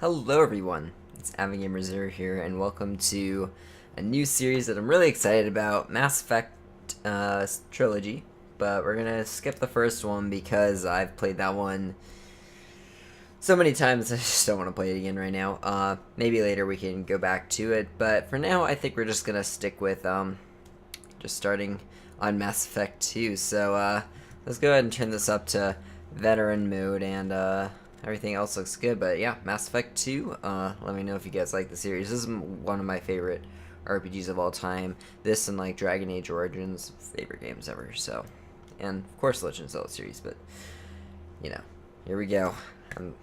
Hello everyone, it's AvidGamer0 here, and welcome to a new series that I'm really excited about, Mass Effect Trilogy, but we're gonna skip the first one because I've played that one so many times I just don't want to play it again right now. Maybe later we can go back to it, but for now I think we're just gonna stick with just starting on Mass Effect 2, so let's go ahead and turn this up to veteran mode, and everything else looks good. But yeah, Mass Effect 2, let me know if you guys like the series. This is one of my favorite RPGs of all time. This and like Dragon Age Origins, favorite games ever, so. And of course Legend of Zelda series, but you know, here we go. I'm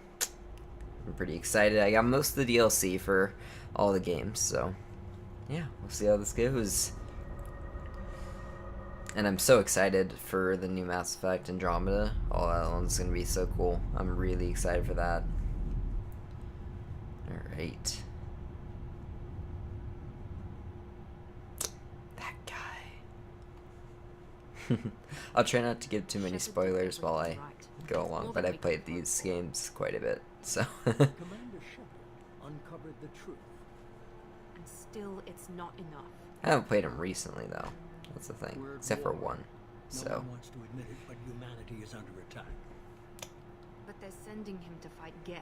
pretty excited. I got most of the DLC for all the games, so yeah, we'll see how this goes. And I'm so excited for the new Mass Effect Andromeda. Oh, that one's gonna be so cool. I'm really excited for that. Alright. That guy. I'll try not to give too many spoilers while I go along, but I've played these games quite a bit, so. Commander Shepard uncovered the truth. And still, it's not enough. I haven't played them recently, though. That's the thing. Except for one. So. No one wants to admit it, but humanity is under attack. But they're sending him to fight Geth.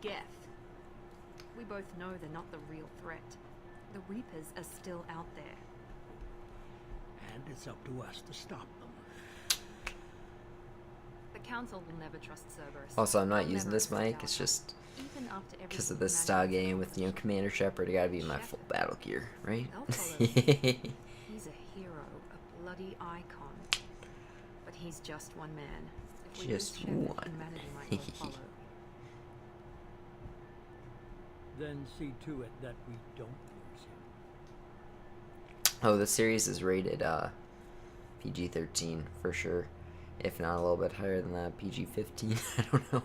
Geth. We both know they're not the real threat. The Reapers are still out there. And it's up to us to stop them. The Council will never trust Cerberus. Also, I'm not They'll using never this mic. accept It's our just even after because of everything this Commander style has game with, you know, Commander Shepard. I gotta be in my full battle gear, right? They'll follow him. He's a hero, a bloody icon. But he's just one man. If we Just lose Shepard, one. humanity might well follow. Then see to it that we don't lose him. Oh, the series is rated PG-13 for sure. If not a little bit higher than that, PG-15. I don't know.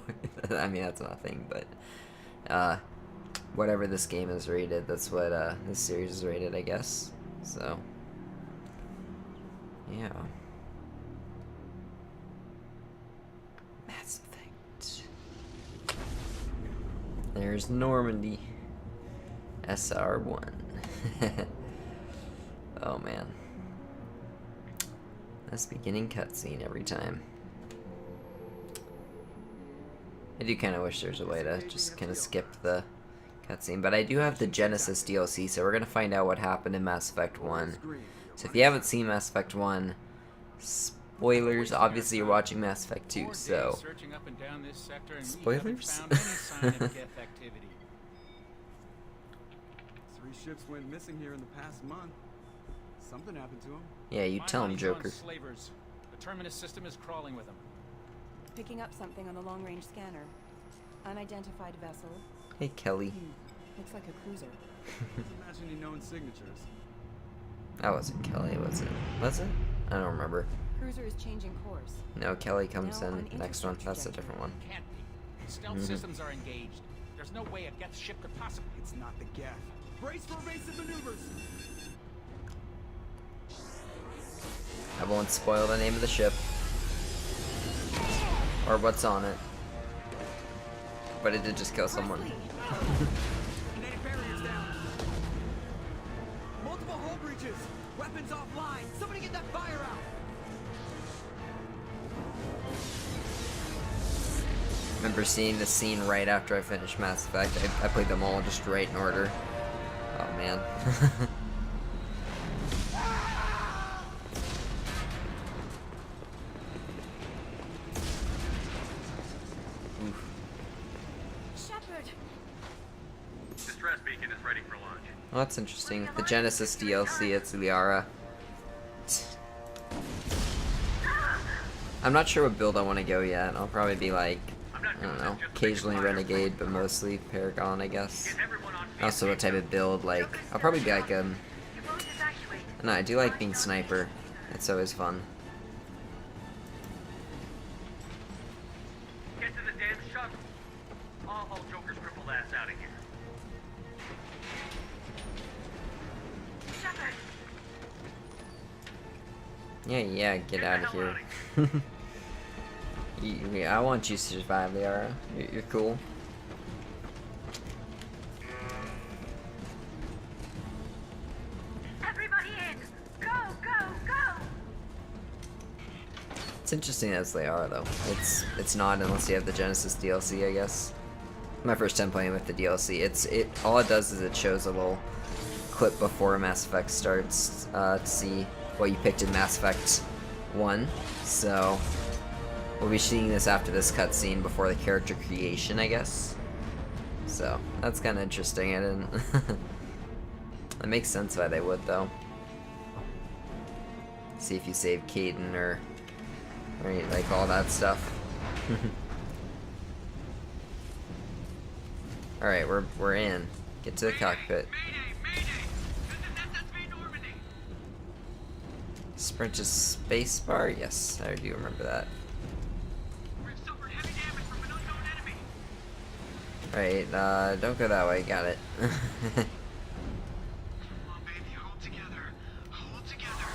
I mean, that's nothing, but whatever this game is rated, that's what this series is rated, I guess. So, yeah. Mass Effect. There's Normandy. SR1. Oh man. This beginning cutscene every time. I do kind of wish there's a way to just kind of skip the cutscene, but I do have the Genesis DLC, so we're going to find out what happened in Mass Effect 1. So if you haven't seen Mass Effect 1, spoilers, obviously you're watching Mass Effect 2, so spoilers? 3 ships went missing here in the past month. Something happened to them. Yeah, you tell him, Joker. Slavers. The terminus system is crawling with them. Picking up something on the long-range scanner. Unidentified vessel. Hey, Kelly. Looks like a cruiser. Imagine any known signatures. That wasn't Kelly, was it? Was it? I don't remember. Cruiser is changing course. No, Kelly comes Now in on next one. intercept That's a trajectory. different one. Can't be. Stealth systems are engaged. There's no way a Geth ship could possibly. It's not the Geth. Brace for evasive maneuvers. I won't spoil the name of the ship. Or what's on it. But it did just kill someone. Kinetic barriers down. Multiple hull breaches. Weapons offline. Somebody get that fire out. Remember seeing the scene right after I finished Mass Effect. I played them all just right in order. Oh man. Shepard! Distress beacon is ready for launch. Well, that's interesting. The Genesis DLC, it's Liara. I'm not sure what build I want to go yet. I'll probably be like, I don't know, occasionally Renegade, but mostly Paragon, I guess. Also, what type of build, like, I'll probably be like, no, I do like being Sniper. It's always fun. Get to the damn shuttle. I'll haul Joker's crippled ass out of here. Yeah, get out of here. I want you to survive, Liara. You're cool. It's interesting as they are, though. It's not unless you have the Genesis DLC, I guess. My first time playing with the DLC. All it does is it shows a little clip before Mass Effect starts to see what you picked in Mass Effect 1. So we'll be seeing this after this cutscene before the character creation, I guess. So that's kind of interesting. I didn't. It makes sense why they would, though. See if you save Caden or like all that stuff. All right, we're in. Get to the cockpit. Mayday! This is SSV Normandy! Sprint to spacebar? Yes, I do remember that. We've suffered heavy damage from an unknown enemy. Alright, don't go that way, got it. Come on, baby, hold together. Hold together.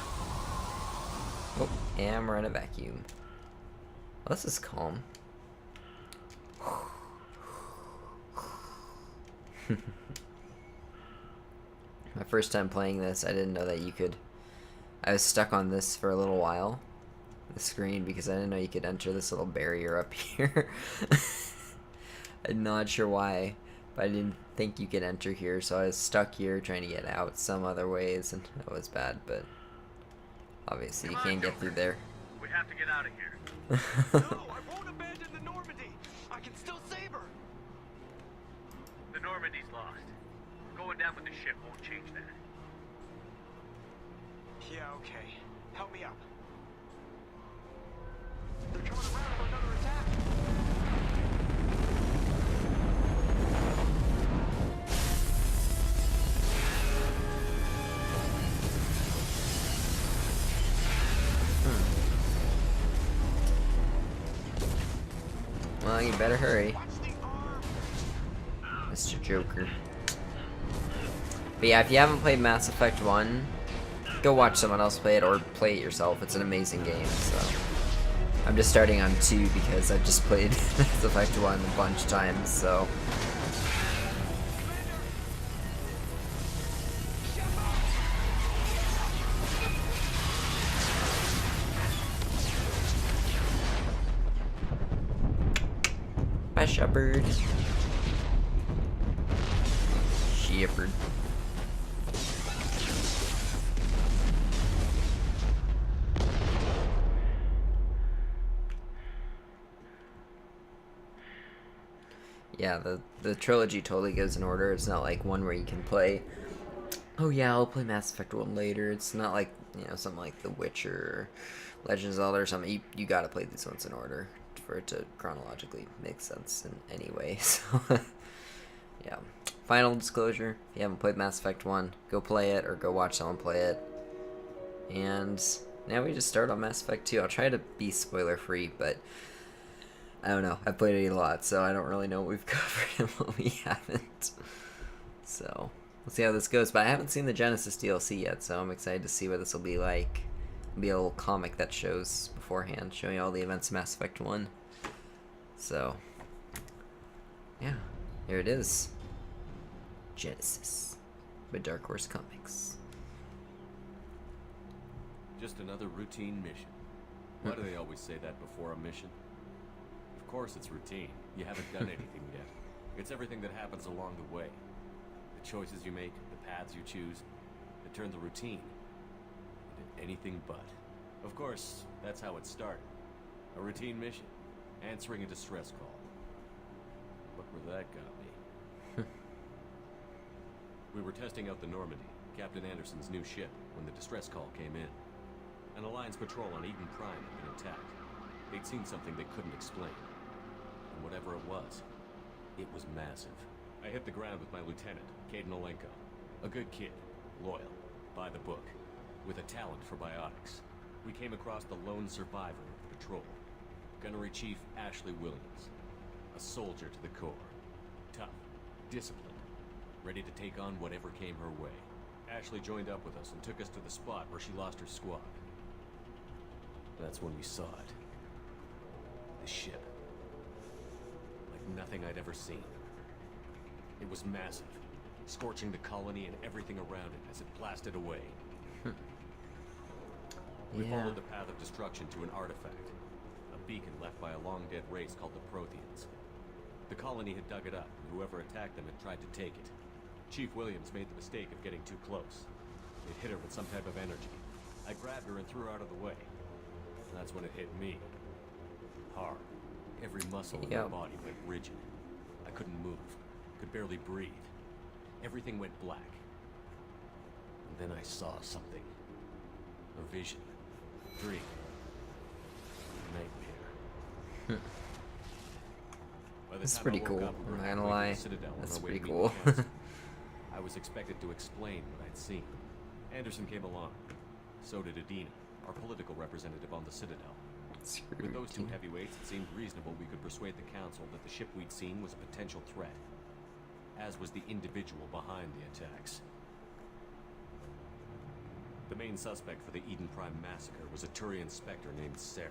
Oh, and we're in a vacuum. Well, this is calm. My first time playing this, I didn't know that you could... I was stuck on this for a little while, the screen, because I didn't know you could enter this little barrier up here. I'm not sure why, but I didn't think you could enter here, so I was stuck here trying to get out some other ways, and that was bad, but obviously you can't get through there. We have to get out of here. No, I won't abandon the Normandy. I can still save her. The Normandy's lost. Going down with the ship won't change that. Yeah, okay. Help me up. They're coming around for another attack. Well, you better hurry, Watch the arm. Mr. Joker. But yeah, if you haven't played Mass Effect 1, go watch someone else play it or play it yourself. It's an amazing game, so. I'm just starting on 2 because I've just played Mass Effect 1 a bunch of times, so. Bye, Shepard. Shepard. Yeah, the trilogy totally goes in order. It's not like one where you can play, oh yeah, I'll play Mass Effect 1 later. It's not like, you know, something like The Witcher or Legend of Zelda or something. You gotta play these ones in order for it to chronologically make sense in any way. So, yeah. Final disclosure, if you haven't played Mass Effect 1, go play it or go watch someone play it. And now we just start on Mass Effect 2. I'll try to be spoiler free, but I don't know. I've played it a lot, so I don't really know what we've covered and what we haven't. So, we'll see how this goes. But I haven't seen the Genesis DLC yet, so I'm excited to see what this will be like. It'll be a little comic that shows beforehand, showing all the events of Mass Effect 1. So, yeah, here it is. Genesis by Dark Horse Comics. Just another routine mission. Why do they always say that before a mission? Of course it's routine. You haven't done anything yet. It's everything that happens along the way. The choices you make, the paths you choose, that turn the routine into anything but. Of course, that's how it started. A routine mission. Answering a distress call. Look where that got me. We were testing out the Normandy, Captain Anderson's new ship, when the distress call came in. An Alliance patrol on Eden Prime had been attacked. They'd seen something they couldn't explain. And whatever it was massive. I hit the ground with my lieutenant, Caden Olenko. A good kid, loyal, by the book, with a talent for biotics. We came across the lone survivor of the patrol, Gunnery Chief Ashley Williams. A soldier to the core. Tough, disciplined, ready to take on whatever came her way. Ashley joined up with us and took us to the spot where she lost her squad. That's when we saw it. The ship. Like nothing I'd ever seen. It was massive, scorching the colony and everything around it as it blasted away. We followed the path of destruction to an artifact, beacon left by a long-dead race called the Protheans. The colony had dug it up, and whoever attacked them had tried to take it. Chief Williams made the mistake of getting too close. It hit her with some type of energy. I grabbed her and threw her out of the way. That's when it hit me. Hard. Every muscle in my body went rigid. I couldn't move. Could barely breathe. Everything went black. And then I saw something. A vision. Dream. Nightmare. By the That's time pretty I woke cool. up, we were I'm not gonna halfway to lie. the Citadel on That's our way pretty to meet cool. the council. I was expected to explain what I'd seen. Anderson came along. So did Adina, our political representative on the Citadel. With those two heavyweights, it seemed reasonable we could persuade the council that the ship we'd seen was a potential threat, as was the individual behind the attacks. The main suspect for the Eden Prime massacre was a Turian Spectre named Saren.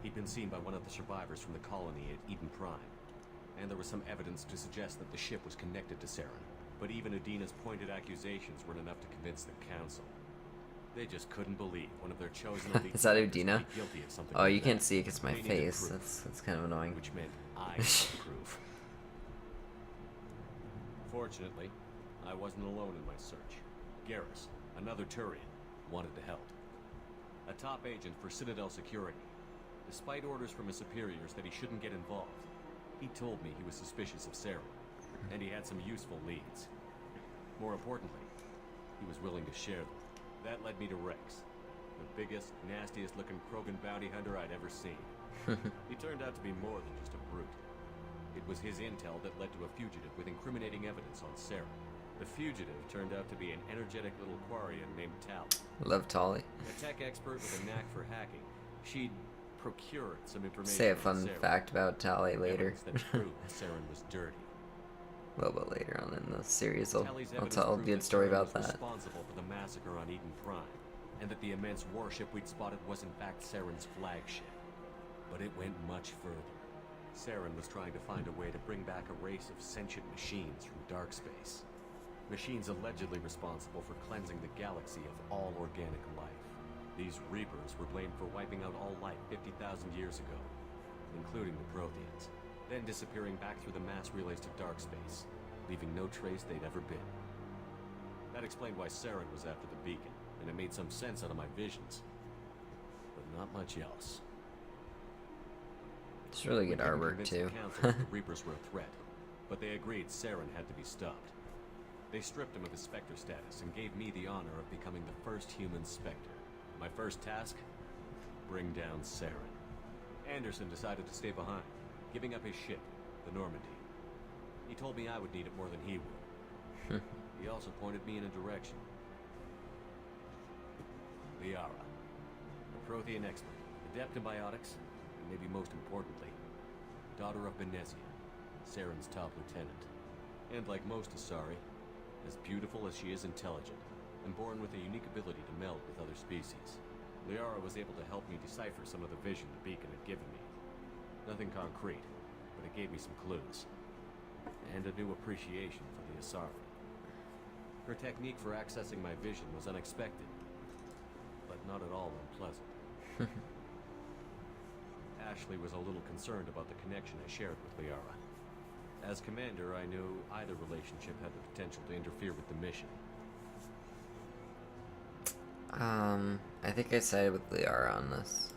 He'd been seen by one of the survivors from the colony at Eden Prime, and there was some evidence to suggest that the ship was connected to Saren. But even Adina's pointed accusations weren't enough to convince the council. They just couldn't believe one of their chosen elite Is that fighters Udina? could be guilty of something Oh, like you can't that. see it 'cause my They needed face. proof, That's kind of annoying. which meant I had proof. Fortunately, I wasn't alone in my search. Garrus, another Turian, wanted to help. A top agent for Citadel Security. Despite orders from his superiors that he shouldn't get involved, he told me he was suspicious of Saren, and he had some useful leads. More importantly, he was willing to share them. That led me to Rex, the biggest, nastiest looking Krogan bounty hunter I'd ever seen. He turned out to be more than just a brute. It was his intel that led to a fugitive with incriminating evidence on Saren. The fugitive turned out to be an energetic little Quarian named Tali. Love Tali. A tech expert with a knack for hacking. She'd procured some information Say a on fun Saren. fact about Tali later. Evidence that proved Saren was dirty. A little bit later on in the series, I'll Tali's tell evidence a proved good that story Saren about was that. responsible for the massacre on Eden Prime, and that the immense warship we'd spotted was in fact Saren's flagship. But it went much further. Saren was trying to find a way to bring back a race of sentient machines from dark space. Machines allegedly responsible for cleansing the galaxy of all organic life. These Reapers were blamed for wiping out all life 50,000 years ago, including the Protheans, then disappearing back through the mass relays to dark space, leaving no trace they'd ever been. That explained why Saren was after the beacon, and it made some sense out of my visions. But not much else. It's really good We couldn't artwork convince too. the council that the Reapers were a threat, but they agreed Saren had to be stopped. They stripped him of his Spectre status and gave me the honor of becoming the first human Spectre. My first task? Bring down Saren. Anderson decided to stay behind, giving up his ship, the Normandy. He told me I would need it more than he would. He also pointed me in a direction. Liara, a Prothean expert, adept in biotics, and maybe most importantly, daughter of Benezia, Saren's top lieutenant. And like most Asari, as beautiful as she is intelligent, and born with a unique ability to meld with other species. Liara was able to help me decipher some of the vision the beacon had given me. Nothing concrete, but it gave me some clues. And a new appreciation for the Asari. Her technique for accessing my vision was unexpected, but not at all unpleasant. Ashley was a little concerned about the connection I shared with Liara. As commander, I knew either relationship had the potential to interfere with the mission. I think I sided with Liara on this.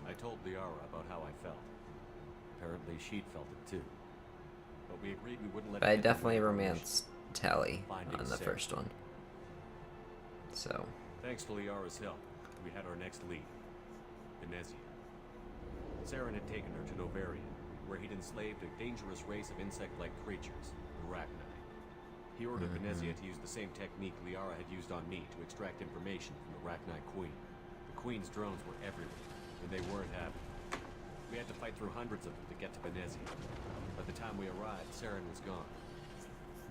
I told Liara about how I felt. Apparently she'd felt it too. But we agreed we wouldn't let But I it get in the definitely way of the mission. romanced Tali Finding on the Saren. first one. So, Thanks to Liara's help, we had our next lead, Benezia. Saren had taken her to Novarian, where he'd enslaved a dangerous race of insect-like creatures, the Arachni. He ordered Benezia to use the same technique Liara had used on me to extract information from the Arachni Queen. The Queen's drones were everywhere, and they weren't happy. We had to fight through hundreds of them to get to Benezia. By the time we arrived, Saren was gone.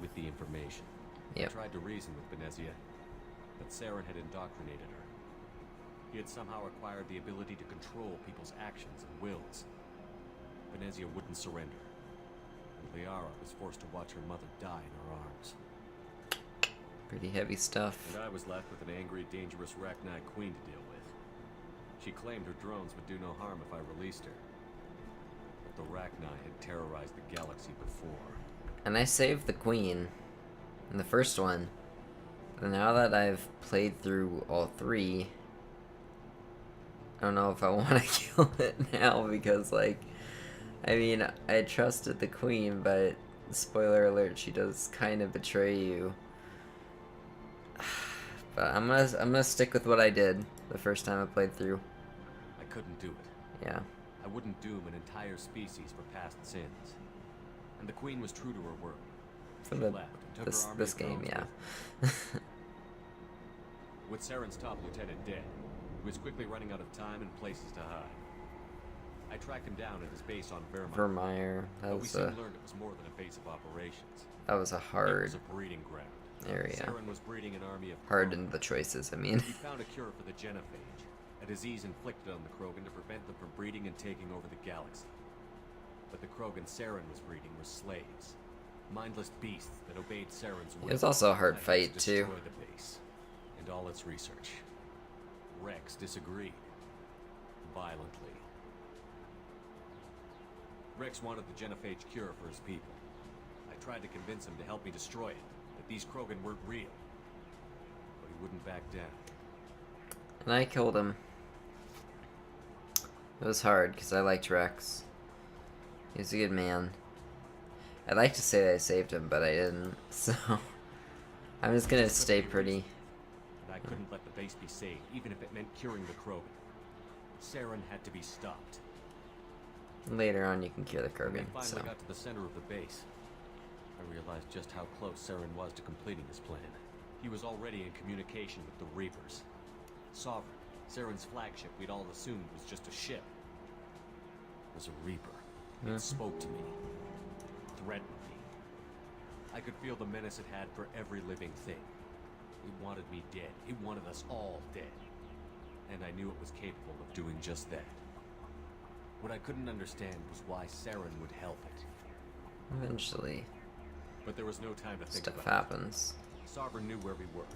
With the information. I yep. tried to reason with Benezia, but Saren had indoctrinated her. He had somehow acquired the ability to control people's actions and wills. Benezia wouldn't surrender, and Liara was forced to watch her mother die in her arms. Pretty heavy stuff. And I was left with an angry, dangerous Arachni queen to deal with. She claimed her drones would do no harm if I released her. But the Rachni had terrorized the galaxy before. And I saved the queen in the first one. But now that I've played through all three, I don't know if I want to kill it now because, like, I mean, I trusted the queen, but spoiler alert, she does kind of betray you. But I'm gonna stick with what I did the first time I played through. I couldn't do it. Yeah. I wouldn't doom an entire species for past sins. And the queen was true to her word. For She the left and took this her army this of game, drones yeah. with her. With Saren's top lieutenant dead, he was quickly running out of time and places to hide. I tracked him down at his base on Vermeer. Vermeer. But we soon learned it was more than a base of operations. That was a It hard was a breeding ground. area. Saren was breeding an army of Hard Krogan. in the choices, I mean. He found a cure for the genophage, a disease inflicted on the Krogan to prevent them from breeding and taking over the galaxy. But the Krogan Saren was breeding were slaves, mindless beasts that obeyed Saren's will. It was also a hard I had fight, to too. destroy the base and all its research. Rex disagreed violently. Rex wanted the genophage cure for his people. I tried to convince him to help me destroy it, that these Krogan weren't real. But he wouldn't back down. And I killed him. It was hard because I liked Rex. He was a good man. I'd like to say that I saved him, but I didn't. So I'm just gonna stay pretty. And I couldn't let the base be saved, even if it meant curing the Krogan. Saren had to be stopped. Later on, you can cure the When we Krogan. finally So got to the center of the base, I realized just how close Saren was to completing his plan. He was already in communication with the Reapers. Sovereign, Saren's flagship we'd all assumed was just a ship, was a Reaper. It spoke to me, threatened me. I could feel the menace it had for every living thing. It wanted me dead. It wanted us all dead. And I knew it was capable of doing just that. What I couldn't understand was why Saren would help it. eventually, But there was no time to think stuff about it. happens. Sovereign knew where we were.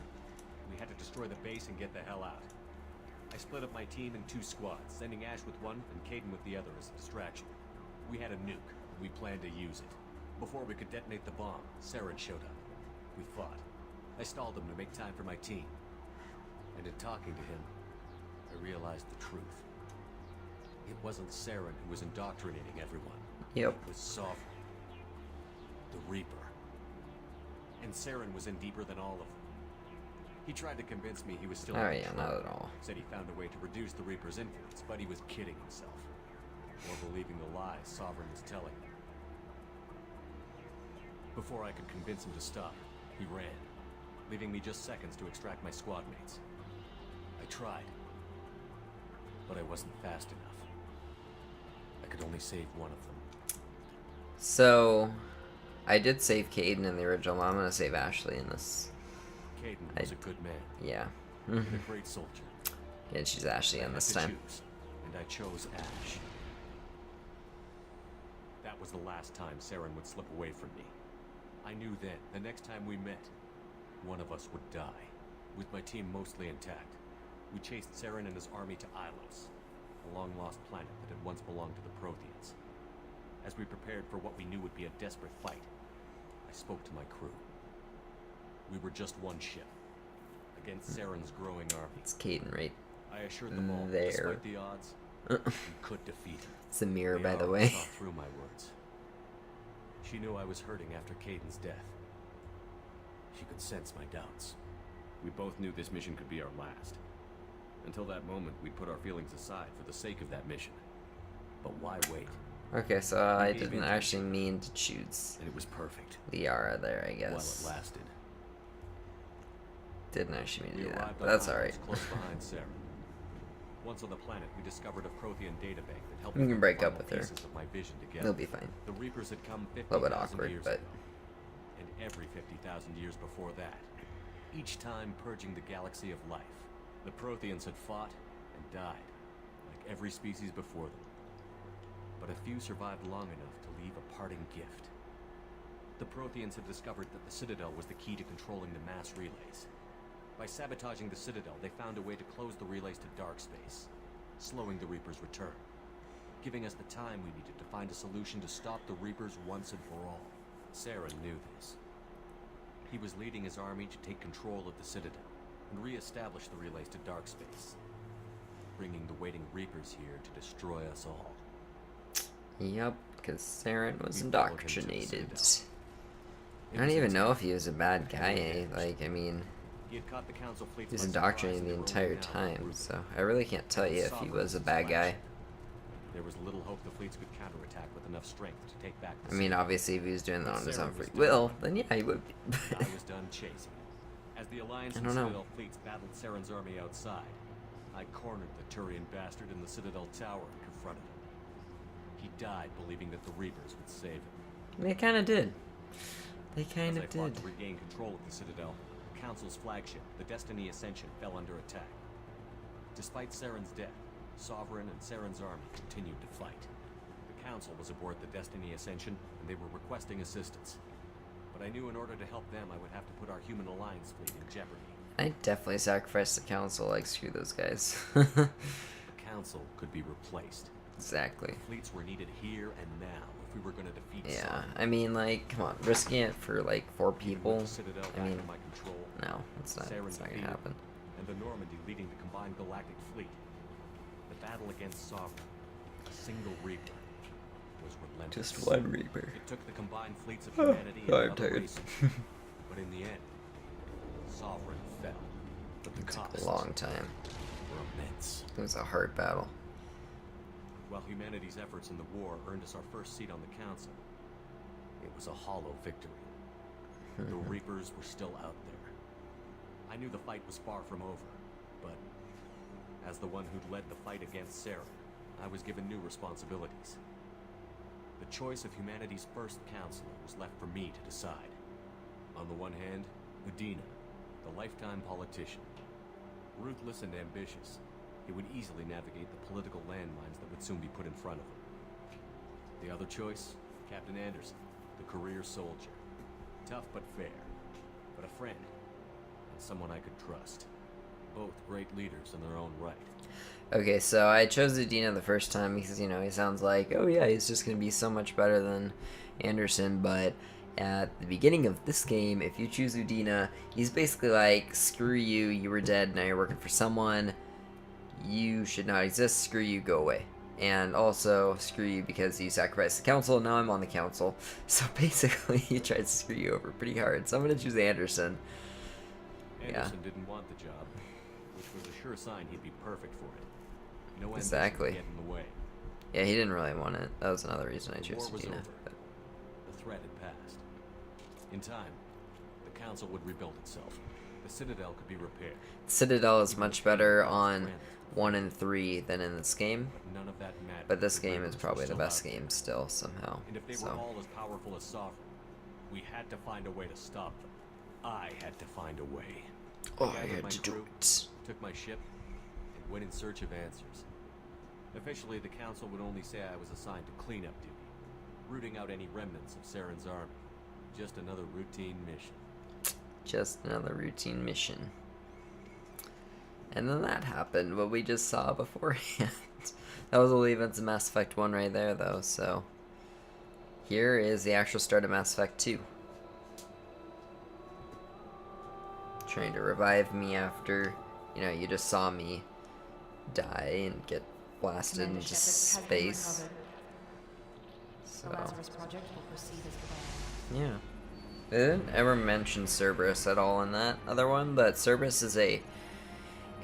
We had to destroy the base and get the hell out. I split up my team in 2 squads, sending Ash with one and Caden with the other as a distraction. We had a nuke, and we planned to use it. Before we could detonate the bomb, Saren showed up. We fought. I stalled him to make time for my team. And in talking to him, I realized the truth. It wasn't Saren who was indoctrinating everyone. Yep. It was Sovereign. The Reaper. And Saren was in deeper than all of them. He tried to convince me he was still Oh in yeah, control. not at all. Said he found a way to reduce the Reaper's influence, but he was kidding himself. Or believing the lies Sovereign was telling him. Before I could convince him to stop, he ran, leaving me just seconds to extract my squad mates. I tried, but I wasn't fast enough. I could only save one of them. So, I did save Caden in the original, but I'm gonna save Ashley in this. Caden was a good man, Yeah. and a great soldier. Yeah, she's Ashley I in had this to time. choose, and I chose Ash. That was the last time Saren would slip away from me. I knew then, the next time we met, one of us would die. With my team mostly intact, we chased Saren and his army to Ilos, a long-lost planet that had once belonged to the Protheans. As we prepared for what we knew would be a desperate fight, I spoke to my crew. We were just one ship, against Saren's growing army. It's Caden right I assured them all, there. despite the odds, we could defeat her. It's a mirror, by the Liara way. saw through my words. She knew I was hurting after Caden's death. She could sense my doubts. We both knew this mission could be our last. Until that moment, we'd put our feelings aside for the sake of that mission. But why wait? Okay, so I gave didn't in to actually mean to choose And it was perfect. Liara there, I While it guess. lasted. Didn't actually mean to We do that, arrived but on that's Ilos, alright. close behind Saren. Once on the planet, we discovered a Prothean databank that helped You me can put break the up final with her. pieces of my vision together. It'll be fine. The Reapers had come A little bit 50,000 awkward, years but ago, and every 50,000 years before that, each time purging the galaxy of life. The Protheans had fought and died, like every species before them. But a few survived long enough to leave a parting gift. The Protheans had discovered that the Citadel was the key to controlling the mass relays. By sabotaging the Citadel, they found a way to close the relays to dark space. slowing the Reaper's return, giving us the time we needed to find a solution to stop the Reapers once and for all. Saren knew this. He was leading his army to take control of the Citadel and re-establish the relays to dark space, bringing the waiting Reapers here to destroy us all. Yep, because Saren was We followed him to the indoctrinated. Citadel. I don't even know if he was a bad guy, eh? Like, I mean, He had caught the Council fleets he was by indoctrinated surprise the and entire roamed out time, through. so I really can't tell you if he was a bad guy. There was little hope the fleets could counterattack with enough strength to take back the I mean, city. obviously, if he was doing that on his own Saren was free will, done. then yeah, he would be. I was done chasing. As the Alliance I and don't know. Citadel fleets battled Saren's army outside, I cornered the Turian bastard in the Citadel Tower and confronted him. He died believing that the Reapers would save him. They kind of did. They kind As I of fought did. to regain control of the Citadel, the Council's flagship, the Destiny Ascension, fell under attack. Despite Saren's death, Sovereign and Saren's army continued to fight. The Council was aboard the Destiny Ascension, and they were requesting assistance. But I knew in order to help them, I would have to put our human alliance fleet in jeopardy. I definitely sacrificed the council. Like, screw those guys. The Council could be replaced. Exactly. Fleets were needed here and now if we were going to defeat Yeah, Sovereign. I mean, like, come on, risking it for like 4 Even with people. the Citadel I back mean, in my control, no, it's not. Saren It's not gonna defeated, happen. and the Normandy leading the combined galactic fleet. The battle against Sovereign, a single Reaper, was relentless. Just one Reaper. It took the combined fleets of humanity and I'm other tired. races, but in the end, Sovereign fell. But the It took costs a long time. were immense. It was a hard battle. While humanity's efforts in the war earned us our first seat on the Council, it was a hollow victory. The Reapers were still out there. I knew the fight was far from over, but as the one who'd led the fight against Saren, I was given new responsibilities. The choice of humanity's first counselor was left for me to decide. On the one hand, Udina, the lifetime politician. Ruthless and ambitious, he would easily navigate the political landmines that would soon be put in front of him. The other choice, Captain Anderson, the career soldier. Tough but fair, but a friend, and someone I could trust. Both great leaders in their own right. Okay, so I chose Udina the first time because, you know, he sounds like, oh yeah, he's just going to be so much better than Anderson, but at the beginning of this game, if you choose Udina, he's basically like, screw you, you were dead, now you're working for someone, you should not exist, screw you, go away. And also, screw you because you sacrificed the council, now I'm on the council. So basically, he tried to screw you over pretty hard, so I'm going to choose Anderson. Anderson didn't want the job, which was a sure sign he'd be perfect for it. No ambition Exactly. to get in the way. Yeah, he didn't really want it. That was another reason I The chose war was Udina. over. But The threat had passed. In time, the Council would rebuild itself. The Citadel could be repaired. Citadel is much better on 1 and 3 than in this game. But none of that mattered. But this The game is Reapers were probably the still best out there. game still, somehow. And if they were So, all as powerful as Sovereign, we had to find a way to stop them. I had to find a way. oh, I gathered had my to do crew, it. Took my ship, and went in search of answers. Officially, the Council would only say I was assigned to cleanup duty, rooting out any remnants of Saren's army. Just another routine mission. Just another routine mission. And then that happened, what we just saw beforehand. That was all the events of Mass Effect 1 right there, though, so... Here is the actual start of Mass Effect 2. Trying to revive me after, you know, you just saw me die and get blasted Commander into Shepard has been space. recovered. So, The Lazarus project will proceed as planned. yeah. They didn't ever mention Cerberus at all in that other one, but Cerberus is a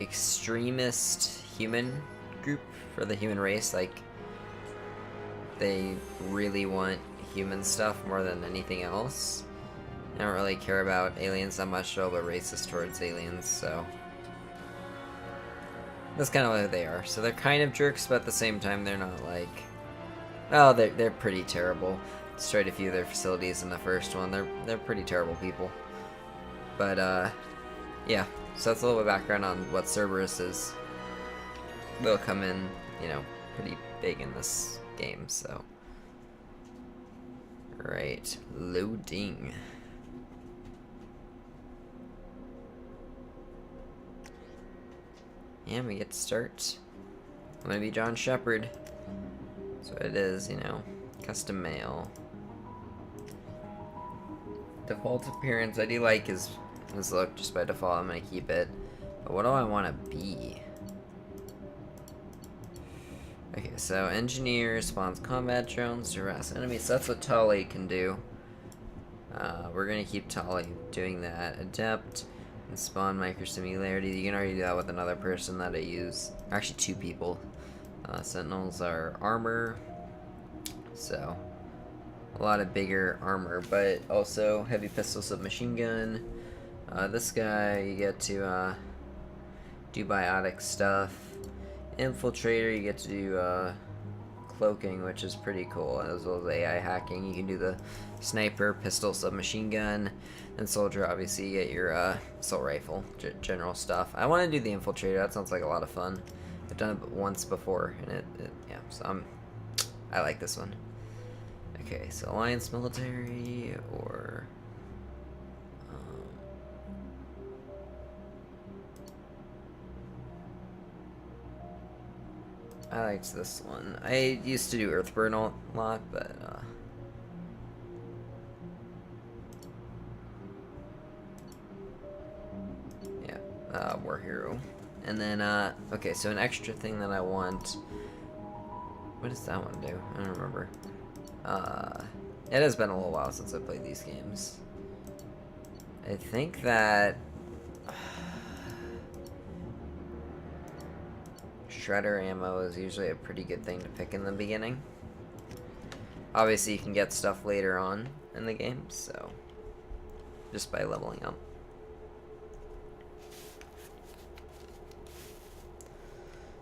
extremist human group for the human race. Like, they really want human stuff more than anything else. They don't really care about aliens that much, though, but racist towards aliens, so... That's kind of what they are. So they're kind of jerks, but at the same time, they're not like... Oh, they're pretty terrible. Destroyed a few of their facilities in the first one. They're pretty terrible people. But, yeah. So that's a little bit of background on what Cerberus is. They'll come in, you know, pretty big in this game, so... Right. Loading. And we get to start I'm gonna be John Shepard. That's what it is, you know. Custom mail. Default appearance, I do like his look just by default. I'm gonna keep it. But what do I want to be? Okay, so engineer spawns combat drones to harass enemies. That's what Tali can do. We're gonna keep Tali doing that. Adept and spawn microsimilarity. You can already do that with another person that I use. Actually, 2 people. Sentinels are armor, so a lot of bigger armor, but also heavy pistol, submachine gun. This guy, you get to do biotic stuff. Infiltrator, you get to do cloaking, which is pretty cool, as well as AI hacking. You can do the sniper, pistol, submachine gun, and soldier. Obviously, you get your assault rifle, general stuff. I want to do the infiltrator. That sounds like a lot of fun. I've done it once before, and yeah. So I like this one. Okay, so alliance military or. I liked this one. I used to do Earthburn a lot, but yeah, War Hero. And then okay, so an extra thing that I want. What does that one do? I don't remember. It has been a little while since I played these games. I think that shredder ammo is usually a pretty good thing to pick in the beginning. Obviously, you can get stuff later on in the game, so just by leveling up.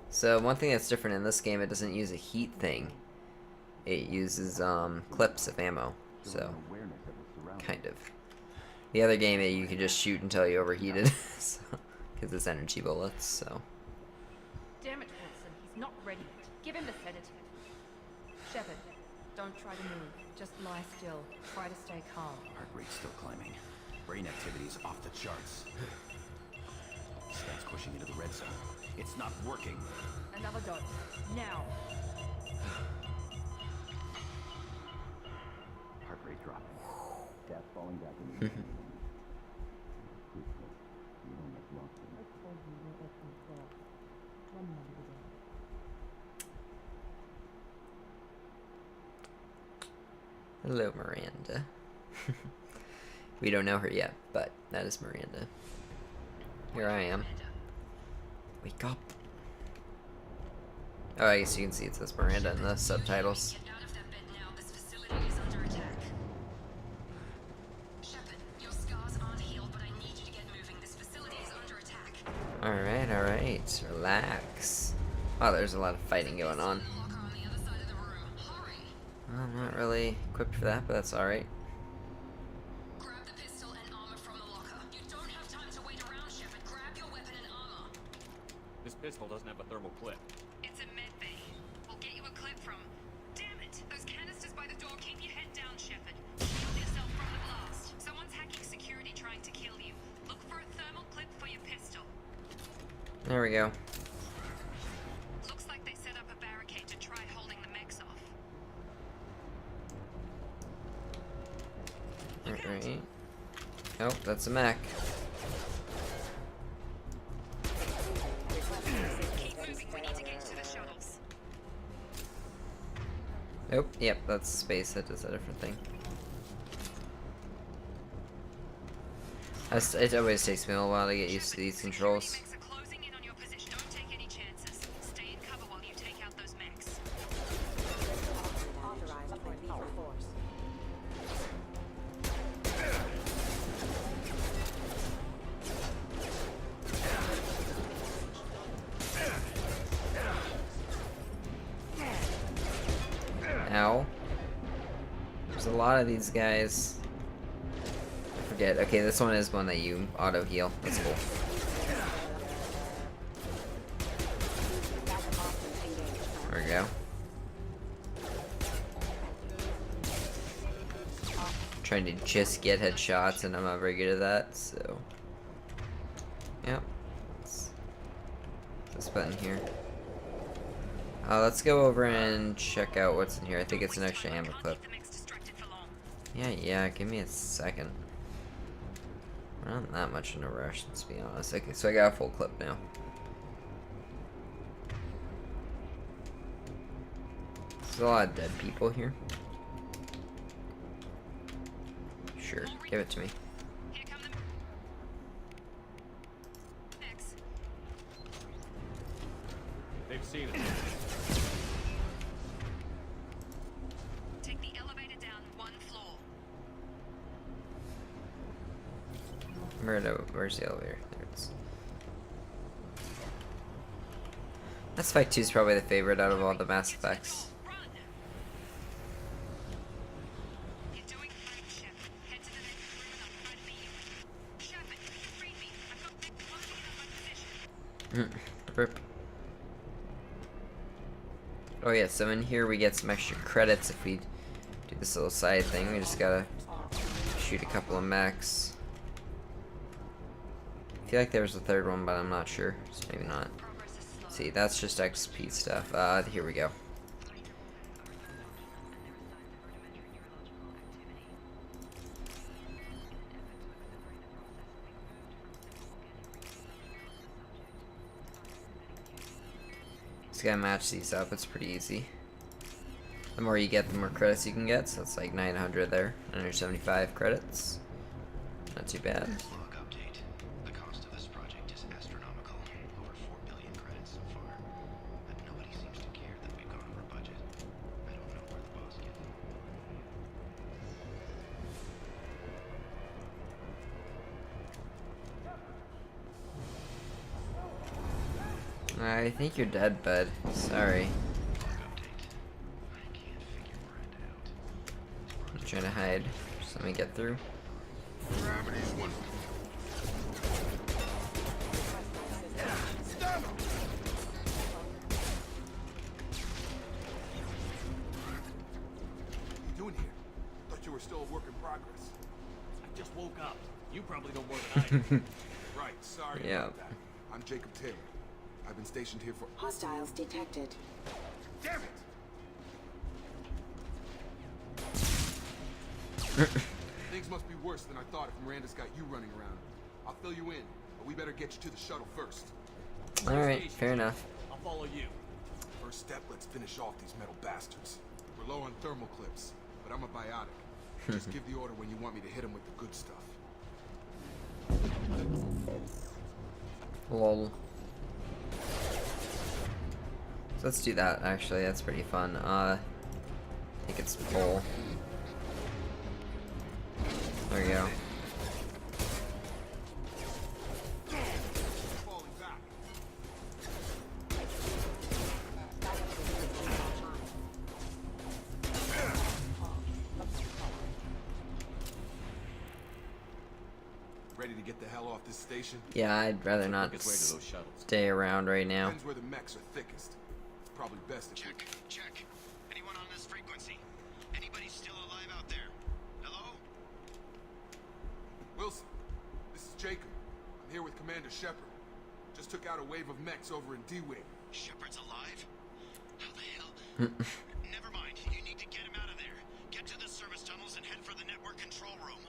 So one thing that's different in this game, it doesn't use a heat thing. It uses clips of ammo, so kind of. The other game, you can just shoot until you overheated, because it's energy bullets. So. Damn it, Wilson. He's not ready yet. Give him the sedative. Shepard, don't try to move. Just lie still. Try to stay calm. Heart rate's still climbing. Brain activity's off the charts. Stan's pushing into the red zone. It's not working. Another dose. Now. Heart rate dropping. Gas falling back in the Hello, Miranda. We don't know her yet, but that is Miranda. Here I am. Wake up. Oh, I guess you can see it says Miranda in the subtitles. Alright, relax. Wow, there's a lot of fighting going on. I'm not really equipped for that, but that's alright. Grab the pistol and armor from the locker. You don't have time to wait around, Shepard. Grab your weapon and armor. This pistol doesn't have a thermal clip. It's a med bay. We'll get you a clip from. Damn it! Those canisters by the door. Keep your head down, Shepard. Shield yourself from the blast. Someone's hacking security trying to kill you. Look for a thermal clip for your pistol. There we go. Looks like they set up a barricade to try holding the mechs off. Alright. Oh, that's a mech. Keep moving. We need to get to the shuttles. Oh, yep, that's space. That does a different thing. It always takes me a while to get used to these controls. Mechs are closing in on your position. Don't take any chances. Stay in cover while you take out those mechs. Authorized for lethal force. Ow. There's a lot of these guys. I forget. Okay, this one is one that you auto heal. That's cool. There we go. Trying to just get headshots, and I'm not very good at that, so. Yep. This button here. Let's go over and check out what's in here. I think it's an extra ammo clip. Yeah, give me a second. We're not that much in a rush, let's be honest. Okay, so I got a full clip now. There's a lot of dead people here. Sure, give it to me. They've seen it. Take the elevator down 1 floor. Where's the elevator? There it is. Mass Effect 2 is probably the favorite out of all the Mass Effects. Run! You're doing great, Shep. Head to the next room and I'll try to beat you. Shepard, read me. I've got Nick closing in on my position. Rip. Oh yeah, so in here we get some extra credits if we do this little side thing. We just gotta shoot a couple of mechs. I feel like there was a third one, but I'm not sure, so maybe not. See, that's just XP stuff. Here we go. Just gotta match these up, it's pretty easy. The more you get, the more credits you can get, so it's like 900 there, 975 credits. Not too bad. Log update. The cost of this project is astronomical. Over 4 billion credits so far. But nobody seems to care that we've gone over budget. I don't know where the boss gets it. I think you're dead, bud. Sorry. I'm trying to hide. Just let me get through. Gravity's one. What are you doing here? Thought you were still a work in progress. I just woke up. You probably know more than I do. Right, sorry Yeah. about that. I'm Jacob Taylor. I've been stationed here for... Hostiles detected. Damn it! Things must be worse than I thought if Miranda's got you running around. I'll fill you in, but we better get you to the shuttle first. Alright, fair enough. I'll follow you. First step, let's finish off these metal bastards. We're low on thermal clips, but I'm a biotic. Just give the order when you want me to hit them with the good stuff. Lol. So let's do that, actually. That's pretty fun. I think it's pull. There we go. Falling back. Ready to get the hell off this station? Yeah, I'd rather not Quickest way to those shuttles. stay around right now. Depends where the mechs are thickest. It's probably best if Check, check. Anyone on this frequency? Anybody still alive out there? Hello? Wilson, this is Jacob. I'm here with Commander Shepard. Just took out a wave of mechs over in D-Wing. Shepard's alive? How the hell? Never mind. You need to get him out of there. Get to the service tunnels and head for the network control room.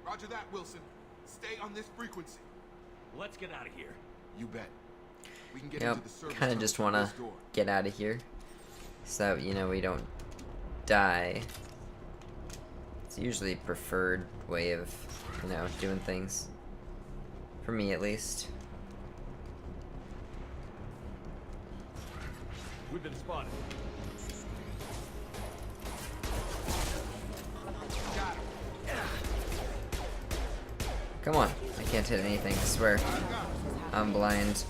Roger that, Wilson. Stay on this frequency. Let's get out of here. You bet. We can get Yep, into the service kind of tunnels just through want to this door. get out of here so that, you know, we don't die. It's usually a preferred way of, you know, doing things. For me, at least. We've been spotted. Come on, I can't hit anything, I swear. I'm blind.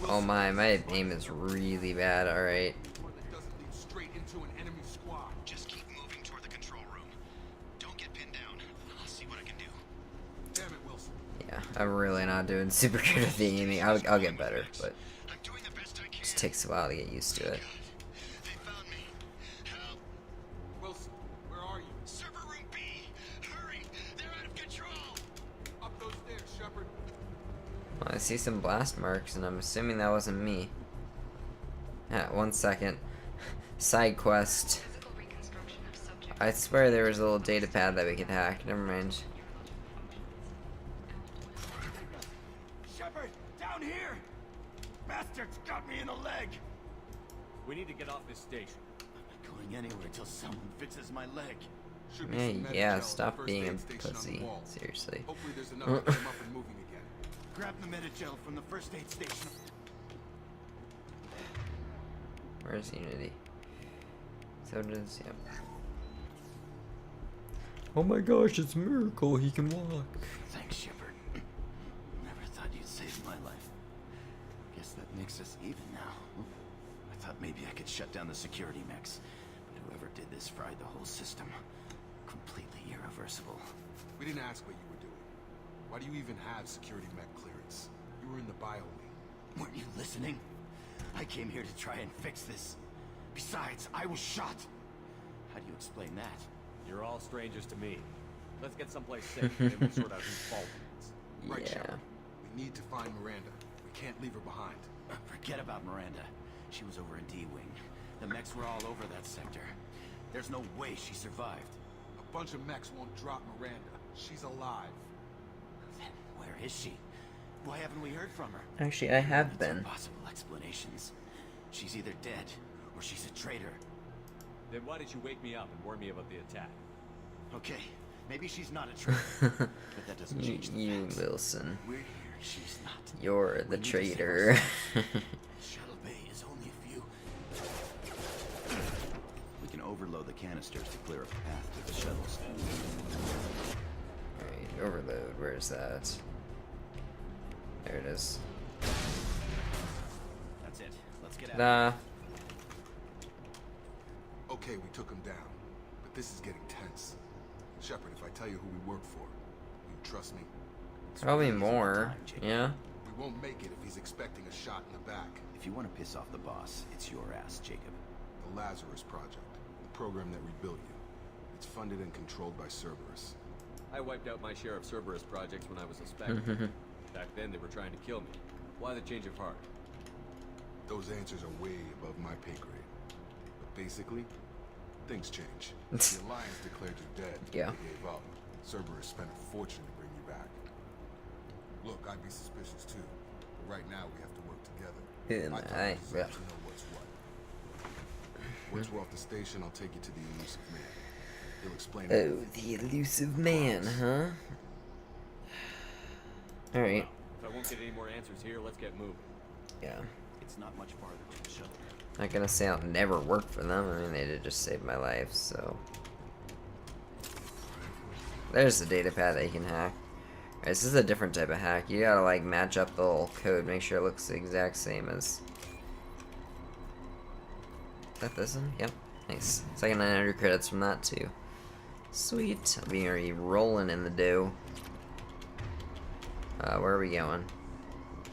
Oh my aim is really bad, alright. One that doesn't lead straight into an enemy squad. Just keep moving toward the control room. Don't get pinned down. I'll see what I can do. Damn it, Wilson. Yeah, I'm really not doing super good at the aiming. I'll get better, but I'm doing the best I it can. just takes a while to get used to it. They found me. Help. Wilson, where are you? Server room B. Hurry. They're out of control. Up those stairs, Shepard. Well, I see some blast marks, and I'm assuming that wasn't me. 1 second. Side quest. Physical reconstruction of subject. I swear there was a little data pad that we could hack. Never mind. Shepard, down here! Bastards got me in the leg! We need to get off this station. I'm not going anywhere till someone fixes my leg. Should be some medic Yeah, gel at the stop first being a aid station on the pussy. wall. Seriously. Hopefully there's enough to get him up and moving again. Grab the Medigel from the first aid station. Where's Unity? So does, yep. Oh my gosh, it's a miracle, he can walk. Thanks, Shepard. Never thought you'd save my life. Guess that makes us even now. I thought maybe I could shut down the security mechs, but whoever did this fried the whole system. Completely irreversible. We didn't ask what you were doing. Why do you even have security mech clearance? You were in the bio wing. Weren't you listening? I came here to try and fix this. Besides, I was shot. How do you explain that? You're all strangers to me. Let's get someplace safe, and then we'll sort out whose fault it is. Right, Yeah. Shepard. We need to find Miranda. We can't leave her behind. Forget about Miranda. She was over in D-Wing. The mechs were all over that sector. There's no way she survived. A bunch of mechs won't drop Miranda. She's alive. Then where is she? Why haven't we heard from her? Actually, I have Two been. possible explanations. She's either dead, or she's a traitor. Then why did you wake me up and warn me about the attack? Okay, maybe she's not a traitor. But that doesn't change the You, facts. Wilson. We're here, she's not. You're the We need to save traitor. ourselves. Shuttle Bay is only a few. We can overload the canisters to clear a path to the shuttles. Alright, overload. Where's that? There it is. That's it. Let's get out. Nah. Okay, we took him down. But this is getting tense. Shepard, if I tell you who we work for, will you trust me? Probably more. Yeah. We won't make it if he's expecting a shot in the back. If you want to piss off the boss, it's your ass, Jacob. The Lazarus Project, the program that rebuilt you. It's funded and controlled by Cerberus. I wiped out my share of Cerberus projects when I was a Spectre. Back then, they were trying to kill me. Why the change of heart? Those answers are way above my pay grade. But basically, things change. The Alliance declared you dead. Yeah. They gave up. Cerberus spent a fortune to bring you back. Look, I'd be suspicious too. But right now, we have to work together. My time is up to know what's what. Once we're off the station, I'll take you to the elusive man. He'll explain Oh, everything. the elusive man, huh? Alright. If I won't get any more answers here, let's get moving. Yeah. It's not much farther to the shuttle. Not gonna say I'll never work for them. I mean, they did just save my life, so. There's the data pad that you can hack. Alright, this is a different type of hack. You gotta, like, match up the little code, make sure it looks the exact same as. Is that this one? Yep. Nice. It's like 900 credits from that, too. Sweet. I'll be already rolling in the dough. Where are we going?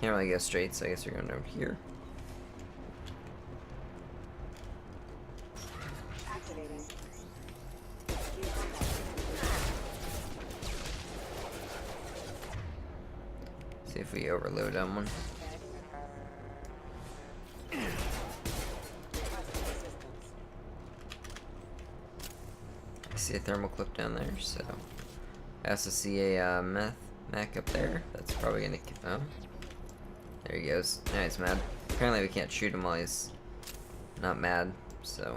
Can't really go straight, so I guess we're going over here. See if we overload on one. I see a thermal clip down there, so I also see a mech up there. That's probably gonna. Oh, there he goes. Now he's mad. Apparently, we can't shoot him while he's not mad. So.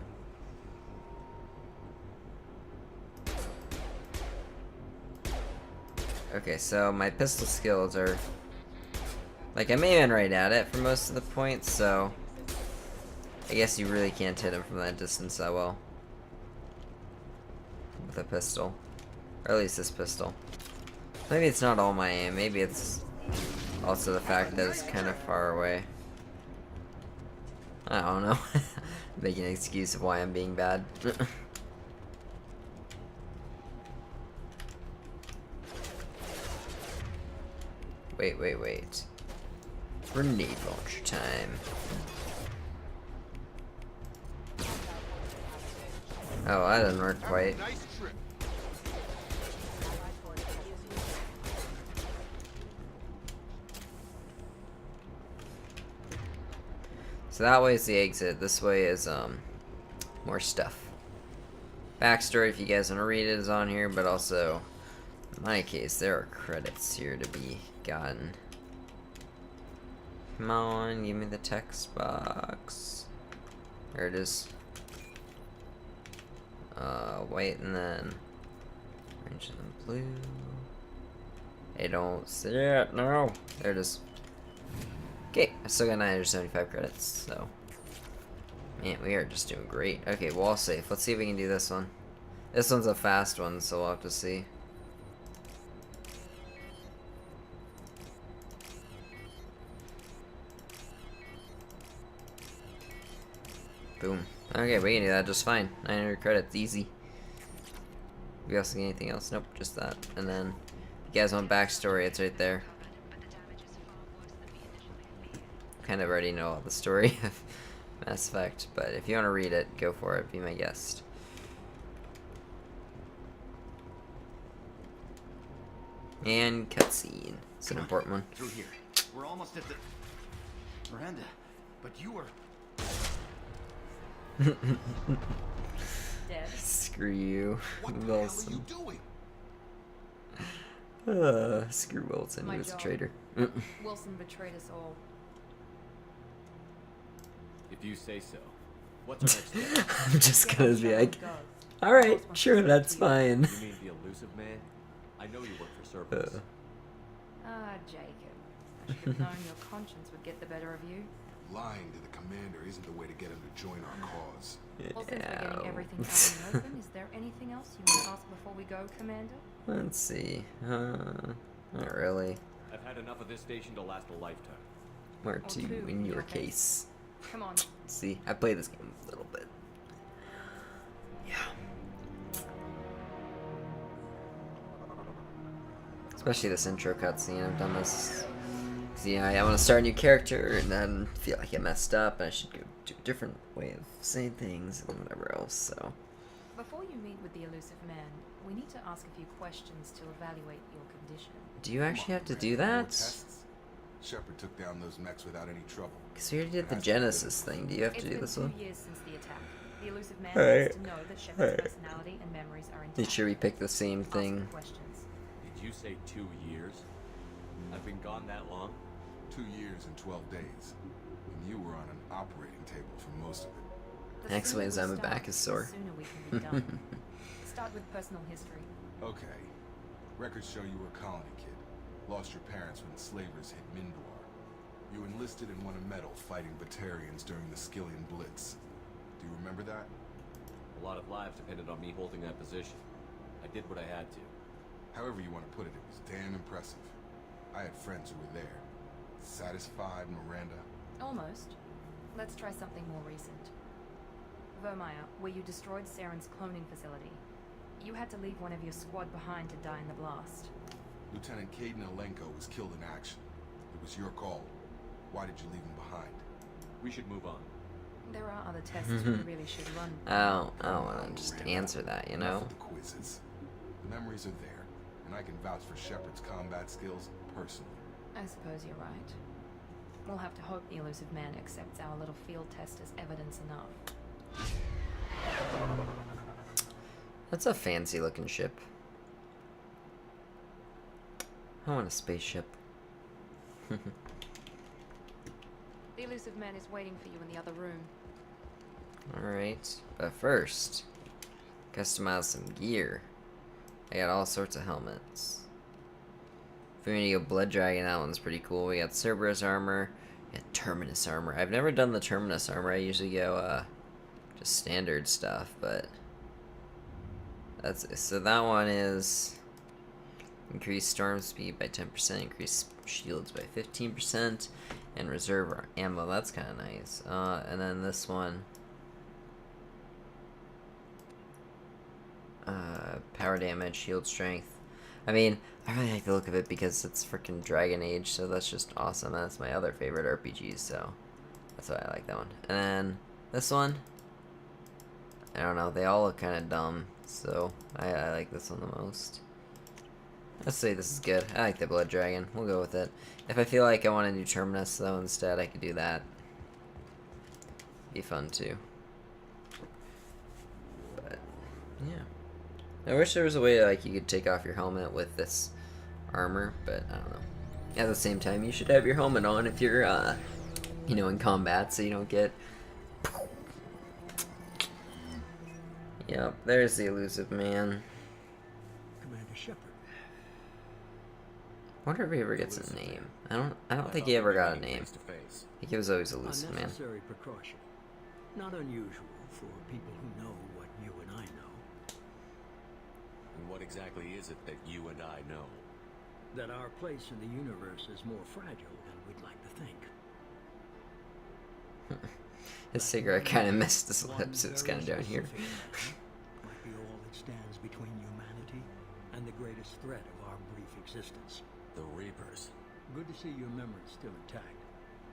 Okay, so my pistol skills are like I'm aiming right at it for most of the points, so I guess you really can't hit him from that distance that well with a pistol, or at least this pistol. Maybe it's not all my aim. Maybe it's also the fact that it's kind of far away. I don't know. Making an excuse of why I'm being bad. Wait. Grenade launcher time. Oh, that didn't work quite. Nice trip. So that way is the exit. This way is more stuff. Backstory, if you guys want to read it, is on here, but also, in my case, there are credits here to be gotten. Come on, give me the text box. There it is. White and then orange and then blue. I don't see it. No. There it is. Okay, I still got 975 credits, so. Man, we are just doing great. Okay, wall safe. Let's see if we can do this one. This one's a fast one, so we'll have to see. Boom. Okay, we can do that just fine. 900 credits, easy. We also get anything else? Nope, just that. And then, if you guys want backstory, it's right there. Kind of already know all the story of Mass Effect, but if you want to read it, go for it. Be my guest. And cutscene. It's an important one. Through here. We're almost at the Miranda, but you were. Dead. Screw you, What the hell are Wilson. you doing? Screw Wilson. My He was a job. traitor. Wilson betrayed us all. If you say so. What's our next step? I'm just Get gonna on be Shepard, like, go. alright, Boss wants sure, to speak that's to you." fine. You mean the elusive man? I know you work for Cerberus. Ah, Jacob. I should have known your conscience would get the better of you. Lying to the commander isn't the way to get him to join our cause. Well, since we're getting everything out in the open, is there anything else you want to ask before we go, Commander? Let's see. Not really. I've had enough of this station to last a lifetime. Or Or two two, in your case. Come on. See, I played this game a little bit. Yeah. Especially this intro cutscene. I've done this. Cause, yeah, I want to start a new character and then feel like I messed up and I should go do a different way of saying things and whatever else. So. Before you meet with the elusive man, we need to ask a few questions to evaluate your condition. Do you actually have to do More that? tests? Shepard took down those mechs without any trouble. Because we already did the Genesis thing. Do you have to do It's this been one? 2 years since the attack. The elusive man Alright. needs to know that Shepard's personality and memories are intact. Make sure we pick the same Ask the thing. questions. Did you say 2 years? I've been gone that long? 2 years and 12 days. And you were on an operating table for most of it. The Explains sooner we why my back start, is sore. The sooner we can be done. Start with personal history. Okay. Records show you were a colony kid. Lost your parents when the slavers hit Mindor. You enlisted and won a medal fighting Batarians during the Skillian Blitz. Do you remember that? A lot of lives depended on me holding that position. I did what I had to. However you want to put it, it was damn impressive. I had friends who were there. Satisfied, Miranda. Almost. Let's try something more recent. Vermeer, where you destroyed Saren's cloning facility. You had to leave one of your squad behind to die in the blast. Lieutenant Caden Alenko was killed in action. It was your call. Why did you leave him behind? We should move on. There are other tests we really should run. I don't want to just answer that, you know? Enough of the quizzes. The memories are there, and I can vouch for Shepard's combat skills personally. I suppose you're right. We'll have to hope the elusive man accepts our little field test as evidence enough. That's a fancy looking ship. I want a spaceship. The elusive man is waiting for you in the other room. Alright, but first, customize some gear. I got all sorts of helmets. If we're gonna go Blood Dragon, that one's pretty cool. We got Cerberus armor, we got Terminus armor. I've never done the Terminus armor. I usually go just standard stuff, but that's so that one is increase storm speed by 10%, increase shields by 15%, and reserve ammo. That's kind of nice. And then this one, power damage, shield strength. I mean, I really like the look of it because it's freaking Dragon Age, so that's just awesome. That's my other favorite RPGs, so that's why I like that one. And then this one, I don't know, they all look kind of dumb, so I like this one the most. Let's say this is good. I like the Blood Dragon. We'll go with it. If I feel like I want to do Terminus, though, instead, I could do that. be fun too. But yeah, I wish there was a way like you could take off your helmet with this armor, but I don't know. At the same time, you should have your helmet on if you're you know, in combat, so you don't get. Yep, there's the elusive man. Commander Shepard. I wonder if he ever gets a name. I don't think he ever got a name. Face to face. I think he was always elusive man. Unnecessary precaution. Not unusual for people who know what you and I know. And what exactly is it that you and I know? That our place in the universe is more fragile than we'd like to think. His cigarette kind of missed his lips. It's kind of down here. Might be all that stands between humanity and the greatest threat of our brief existence. The Reapers. Good to see your memory's still intact.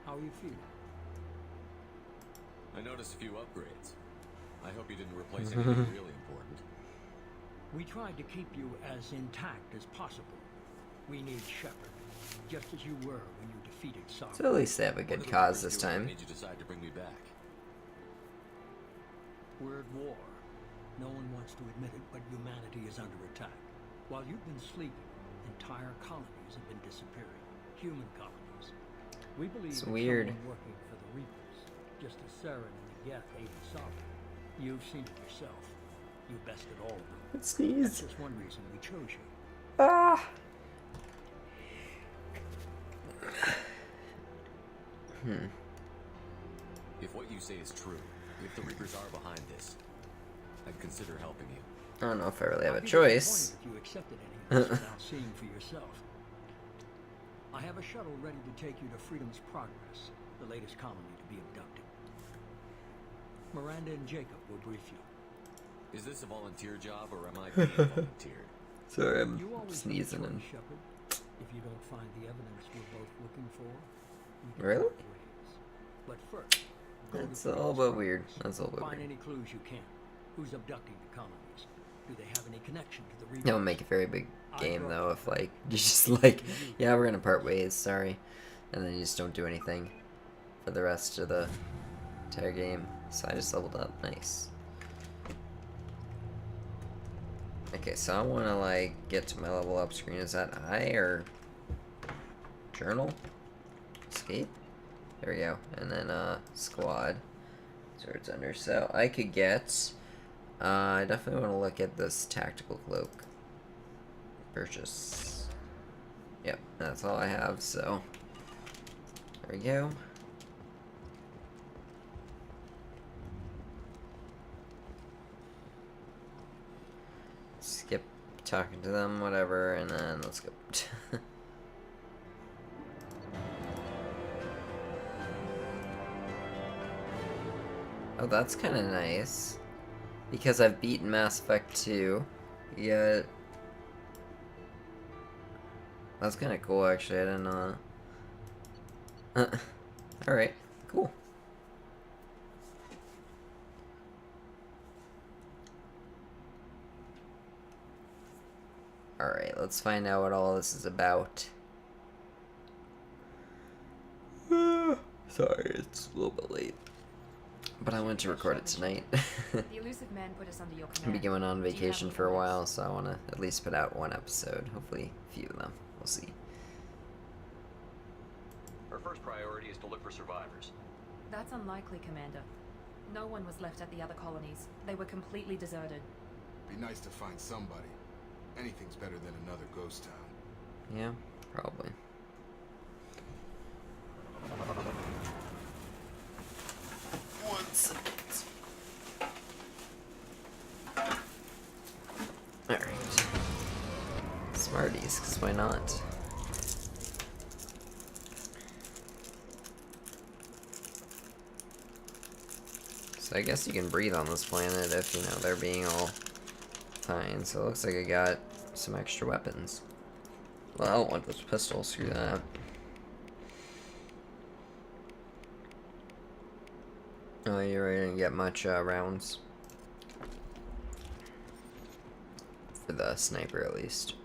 How are you feeling? I noticed a few upgrades. I hope you didn't replace anything really important. We tried to keep you as intact as possible. We need Shepard, just as you were when you defeated Sark. So at least they have a good cause this What time. made you decide to bring me back? We're at war. No one wants to admit it, but humanity is under attack. While you've been sleeping, entire colonies have been disappearing. Human colonies. We believe It's that weird. someone working for the Reapers, just as Saren and the Geth aided Sark. You've seen it yourself. You bested all of them. That's Sneeze. just one reason we chose you. Ah. If what you say is true, if the Reapers are behind this, I'd consider helping you. I don't know if I really have a I'd be choice. disappointed if you accepted any of this without seeing for yourself. I have a shuttle ready to take you to Freedom's Progress, the latest colony to be abducted. Miranda and Jacob will brief you. Is this a volunteer job or am I being volunteered? Sorry, I'm You always sneezing have a and. choice, Shepard. If you don't find the evidence we're both looking for, we can Really? part ways. But first, go to That's a Freedom's little bit weird. Progress. That's a little bit Find weird. any clues you can. Who's abducting the colonies? Do they have any connection to the Reapers? That would make a very big game though if like you just like, yeah, we're gonna part ways, sorry, and then you just don't do anything for the rest of the entire game. So I just leveled up, nice. Okay, so I want to like get to my level up screen. Is that I or journal? Escape? There we go. And then squad. So it's under. So I could get. I definitely want to look at this tactical cloak. Purchase. Yep, that's all I have. So there we go. Skip talking to them, whatever, and then let's go. Oh, that's kind of nice. Because I've beaten Mass Effect 2, yet... That's kind of cool, actually. I didn't know that. Alright, cool. Alright, let's find out what all this is about. Sorry, it's a little bit late. But I went to record it tonight. The elusive man put us under your I'll command. be going on Do you have vacation any for a orders? while, so I want to at least put out one episode. Hopefully, a few of them. We'll see. Our first priority is to look for survivors. That's unlikely, Commander. No one was left at the other colonies. They were completely deserted. Be nice to find somebody. Anything's better than another ghost town. Yeah, probably. One second. Alright. Smarties, because why not? So I guess you can breathe on this planet if, you know, they're being all fine. So it looks like I got some extra weapons. Well, I don't want this pistol, screw that. Oh, you're right, I didn't get much rounds. For the sniper, at least.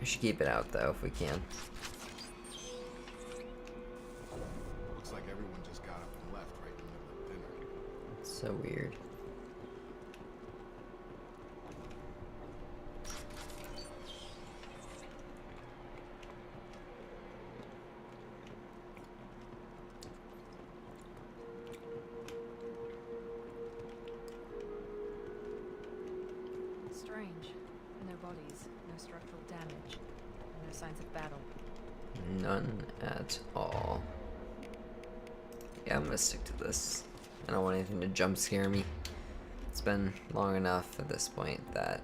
We should keep it out, though, if we can. Looks like everyone just got up and left right in the middle of dinner. So weird. Strange. No bodies, no structural damage, no signs of battle. None at all. Yeah, I'm gonna stick to this. I don't want anything to jump scare me. It's been long enough at this point that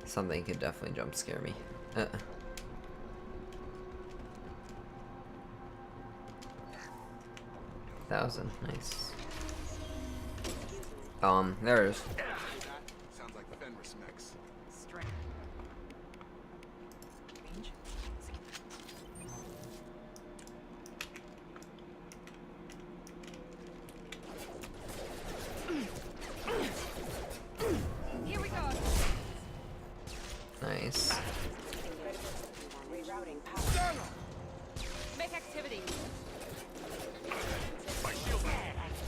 something could definitely jump scare me. 1,000, nice. There it is. Sounds like Fenris mechs. Strange. Strange? Here we go. Nice. Make activity.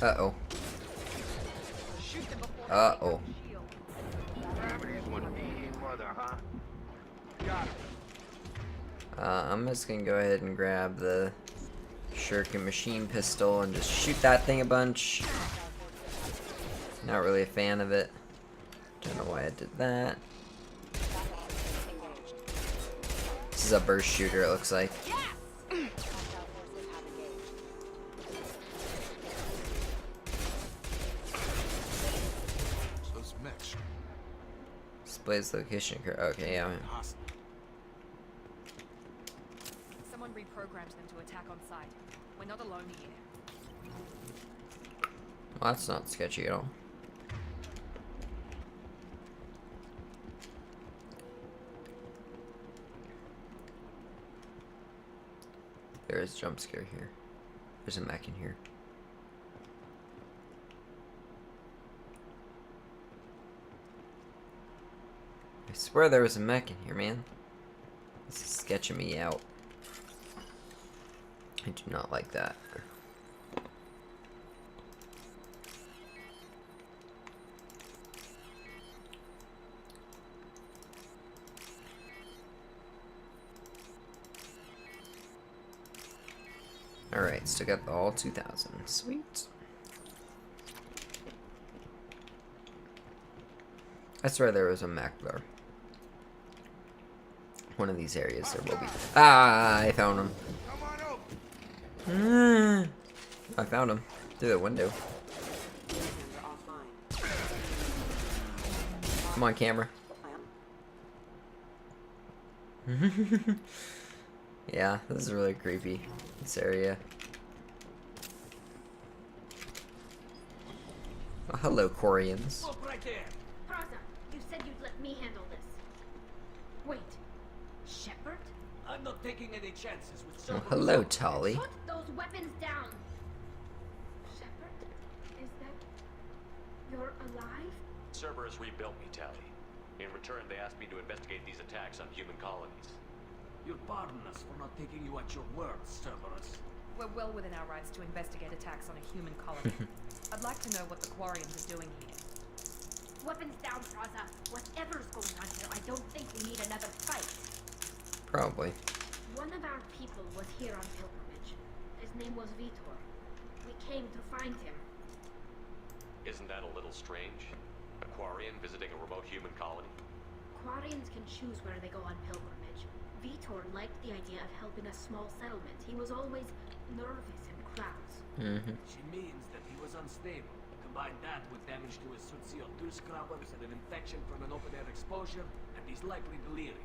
Uh-oh. Shoot them before Uh-oh. shield. I'm just gonna go ahead and grab the shuriken machine pistol and just shoot that thing a bunch. Not really a fan of it. Don't know why I did that. This is a burst shooter, it looks like. Those mechs. Displays location. Okay, yeah. Someone reprogrammed them to attack on sight. We're not alone here. Well, that's not sketchy at all. There is a jump scare here. There's a mech in here. I swear there was a mech in here, man. This is sketching me out. I do not like that. Alright, still got the all 2000. Sweet. I swear there was a mech there. One of these areas there will be. Ah, I found him. I found him through the window. Come on, camera. Yeah, this is really creepy, this area. Oh, hello, Corians. Stop right there. Praza, you said you'd let me handle this. Wait, Shepard? I'm not taking any chances with Oh, Cerberus. hello, Tolly. Put those weapons down! Shepard? Is that... You're alive? Cerberus rebuilt me, Tally. In return, they asked me to investigate these attacks on human colonies. You'll pardon us for not taking you at your word, Cerberus. We're well within our rights to investigate attacks on a human colony. I'd like to know what the Quarians are doing here. Weapons down, Praza. Whatever's going on here, I don't think we need another fight. Probably. One of our people was here on pilgrimage. His name was Vitor. We came to find him. Isn't that a little strange? A Quarian visiting a remote human colony? Quarians can choose where they go on pilgrimage. Vitor liked the idea of helping a small settlement. He was always nervous in crowds. She means that he was unstable. Combine that with damage to his CO2 scrubbers and an infection from an open-air exposure, and he's likely delirious.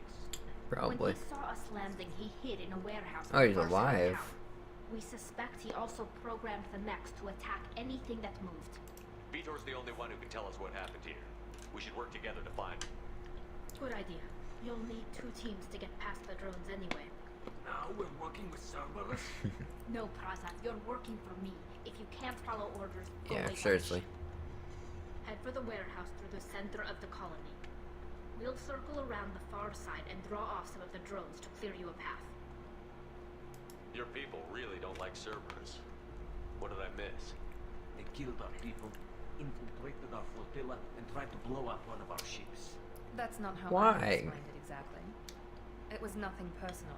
Probably. When he saw us landing, he hid in a warehouse. Oh, he's far from alive. town. We suspect he also programmed the mechs to attack anything that moved. Vitor's the only one who can tell us what happened here. We should work together to find him. Good idea. You'll need 2 teams to get past the drones anyway. Now we're working with Cerberus? No, Praza, you're working for me. If you can't follow orders, go Yeah, away seriously. lunch. Head for the warehouse through the center of the colony. We'll circle around the far side and draw off some of the drones to clear you a path. Your people really don't like Cerberus. What did I miss? They killed our people. infiltrated our flotilla and tried to blow up one of our ships. That's not how Why? I explained it exactly. It was nothing personal.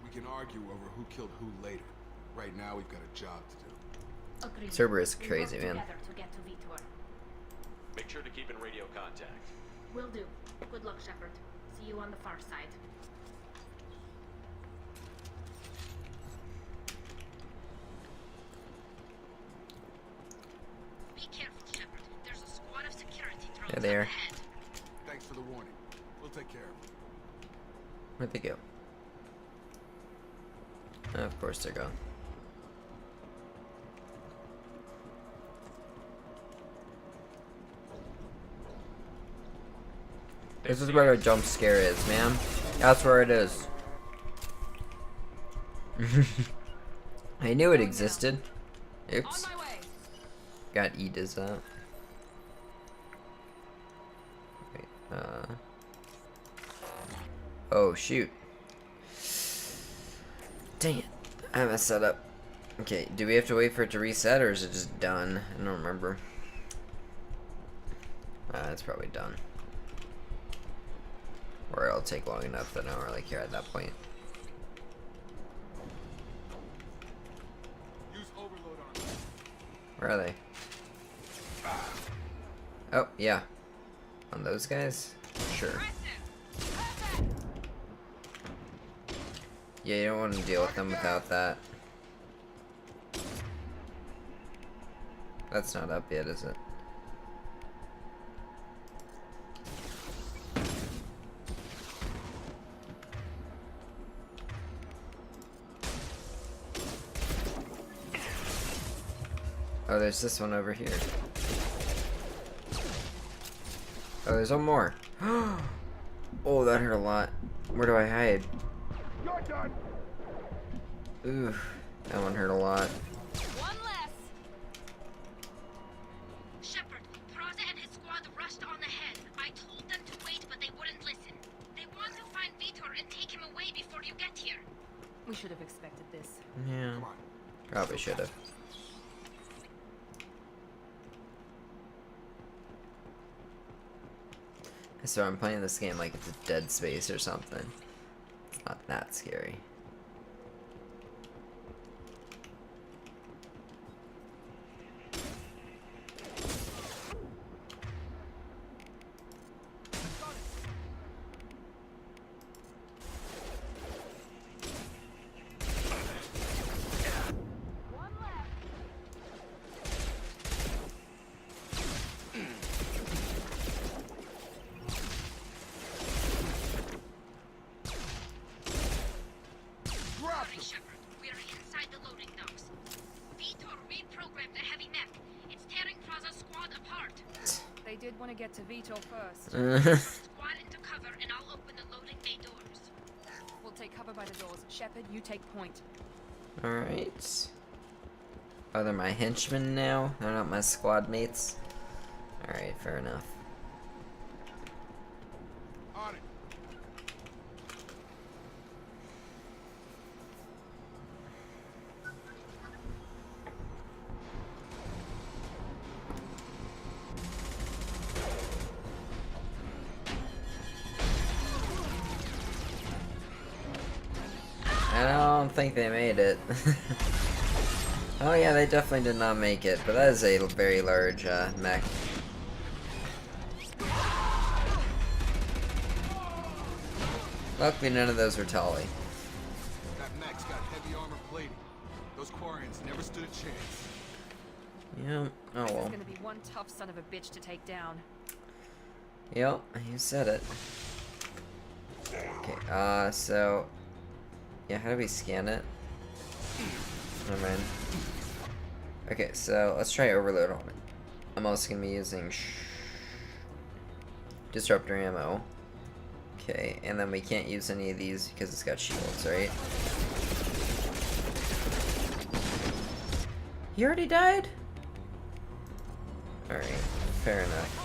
We can argue over who killed who later. Right now, we've got a job to do. Agreed. Cerberus We crazy, work man. together to get to Vitor. Make sure to keep in radio contact. Will do. Good luck, Shepard. See you on the far side. Be careful, Shepard. There's a squad of security drones Yeah, they are. up ahead. Thanks for the warning. We'll take care of it. Where'd they go? Oh, of course they're gone. This is where the jump scare is, man. That's where it is. I knew it existed. Oops. On my way. Got E does that. Wait, oh shoot. Dang it. I messed that up. Okay, do we have to wait for it to reset or is it just done? I don't remember. It's probably done. Or it'll take long enough that I don't really care at that point. Use overload on them. Where are they? Oh, yeah. On those guys? Sure. Yeah, you don't want to deal with them without that. That's not up yet, is it? Oh, there's this one over here. Oh, there's one more. Oh, that hurt a lot. Where do I hide? You're done. Ooh, that one hurt a lot. One less. Shepard, Praza and his squad rushed on ahead. I told them to wait, but they wouldn't listen. They want to find Vitor and take him away before you get here. We should have expected this. Yeah, Come on. probably should have. So I'm playing this game like it's a Dead Space or something. It's not that scary. Sorry, Shepard. We're inside the loading docks. Vitor reprogrammed the heavy mech. It's tearing Praza's squad apart. They did want to get to Vitor first. Squad into cover and I'll open the loading bay doors. We'll take cover by the doors. Shepard, you take point. Alright. Oh, they're my henchmen now? They're not my squad mates? Alright, fair enough. On it. I don't think they made it. Oh yeah, they definitely did not make it, but that is a very large mech. Luckily none of those were Tolly. That mech's got heavy armor plating. Those Quarians never stood a chance. Yeah, oh This is well. gonna be one tough son of a bitch to take down. Yep, you said it. Okay, so... Yeah, how do we scan it? Never mind. Okay, so let's try overload on it. I'm also gonna be using disruptor ammo. Okay, and then we can't use any of these because it's got shields, right? He already died? Alright, fair enough.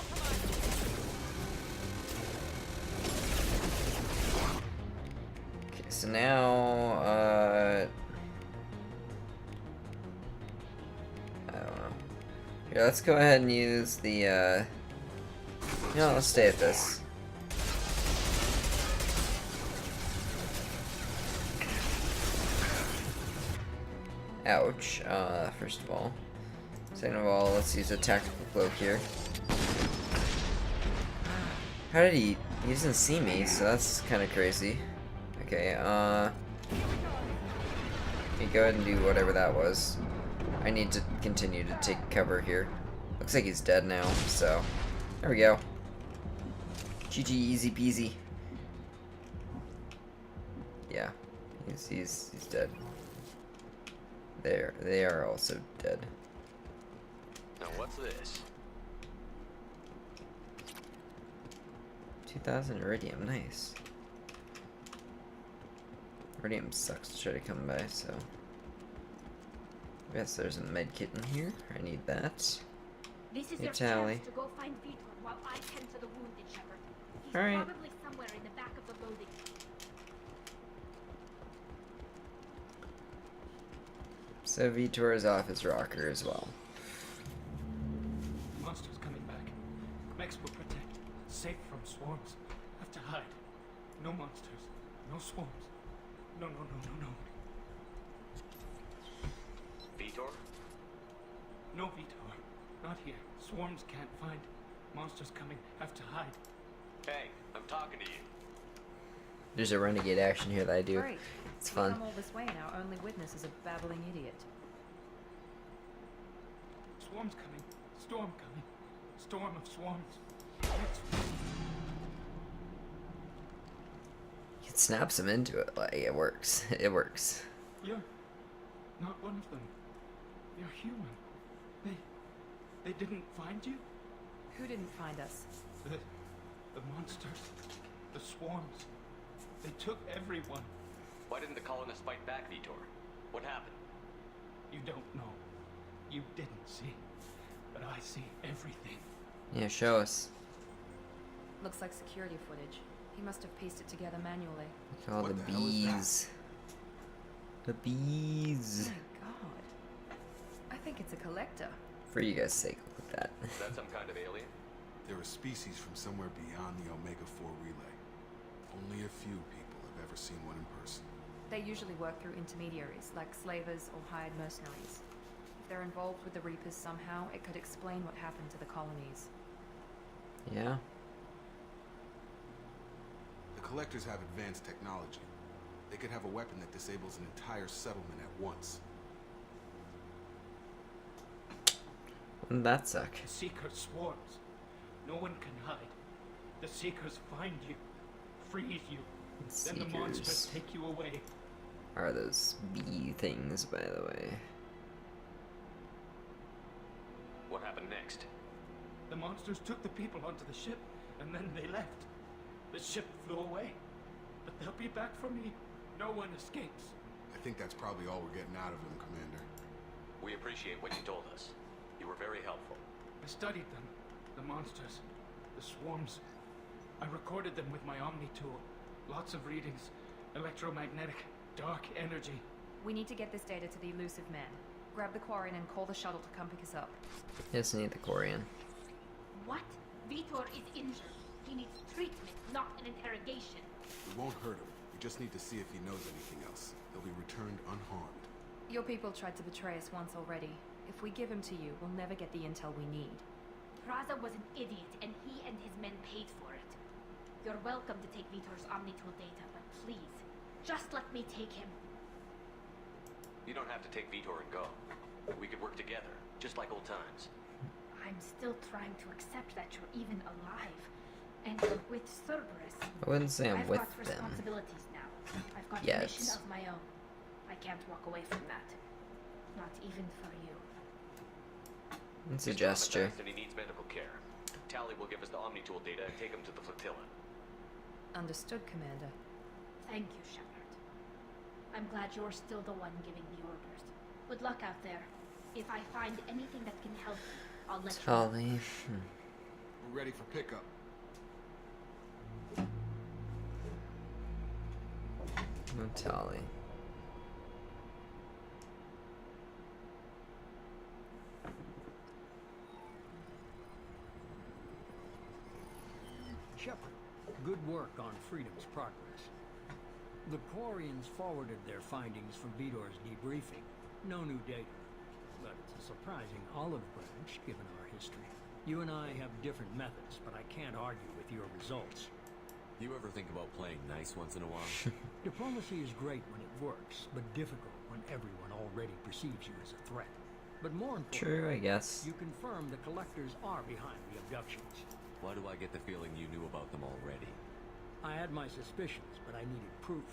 Okay, so now, I don't know. Yeah, let's go ahead and use the, let's stay at this. Ouch, first of all. Second of all, let's use a tactical cloak here. How did he doesn't see me, so that's kind of crazy. Okay, let me go ahead and do whatever that was. I need to continue to take cover here. Looks like he's dead now, so there we go. GG, easy peasy. Yeah, he's dead. They are also dead. Now what's this? 2000 iridium, nice. Iridium sucks to try to come by, so. Yes, there's a med kit in here. I need that. This is Hey, your Tally. chance to go find Vitor while I tend to the wounded shepherd. He's Alright. probably somewhere in the back of the building. So Vitor is off his rocker as well. Monsters coming back. Mechs will protect. Safe from swarms. Have to hide. No monsters. No swarms. No, no, no, no, no. Vitor? No, Vitor. Not here. Swarms can't find. Monsters coming. Have to hide. Hey, I'm talking to you. There's a renegade action here that I do. Great. It's We've fun. come all this way and our only witness is a babbling idiot. Swarms coming. Storm coming. Storm of swarms. Next. It snaps him into it, like it works. It works. You're not one of them. You're human. They didn't find you? Who didn't find us? The monsters. The swarms. They took everyone. Why didn't the colonists fight back, Vitor? What happened? You don't know. You didn't see. But I see everything. Yeah, show us. Looks like security footage. He must have pieced it together manually. Look at all the What the hell is that? bees. The bees. Oh my god. I think it's a collector. For you guys' sake, look at that. Is that some kind of alien? They're a species from somewhere beyond the Omega-4 relay. Only a few people have ever seen one in person. They usually work through intermediaries, like slavers or hired mercenaries. If they're involved with the Reapers somehow, it could explain what happened to the colonies. Yeah. The collectors have advanced technology. They could have a weapon that disables an entire settlement at once. Wouldn't that suck? The Seeker swarms. No one can hide. The Seekers find you. Freeze you. Then the monsters Seekers take you away. are those bee things, by the way. What happened next? The monsters took the people onto the ship, and then they left. The ship flew away. But they'll be back for me. No one escapes. I think that's probably all we're getting out of them, Commander. We appreciate what you told us. You were very helpful. I studied them. The monsters. The swarms. I recorded them with my Omni tool. Lots of readings. Electromagnetic. Dark energy. We need to get this data to the elusive man. Grab the Quarian and call the shuttle to come pick us up. Yes, I need the Quarian. What? Vitor is injured. He needs treatment, not an interrogation. We won't hurt him. We just need to see if he knows anything else. He'll be returned unharmed. Your people tried to betray us once already. If we give him to you, we'll never get the intel we need. Praza was an idiot, and he and his men paid for it. You're welcome to take Vitor's Omnitool data, but please, just let me take him. You don't have to take Vitor and go. We could work together, just like old times. I'm still trying to accept that you're even alive. And you're with Cerberus. I wouldn't say I'm I've with got them. responsibilities now. I've got Yes. a mission of my own. I can't walk away from that. Not even for you. It's a He's gesture. traumatized and he needs medical care. Tally will give us the Omnitool data and take him to the flotilla. Understood, Commander. Thank you, Shepard. I'm glad you're still the one giving the orders. Good luck out there. If I find anything that can help you, I'll let you know. Tally. We're ready for pickup. No Tally. Shepard, good work on Freedom's progress. The Quarians forwarded their findings from Vidor's debriefing. No new data, but it's a surprising olive branch given our history. You and I have different methods, but I can't argue with your results. You ever think about playing nice once in a while? Diplomacy is great when it works, but difficult when everyone already perceives you as a threat. But more importantly, True, I guess. you confirm the collectors are behind the abductions. Why do I get the feeling you knew about them already? I had my suspicions, but I needed proof.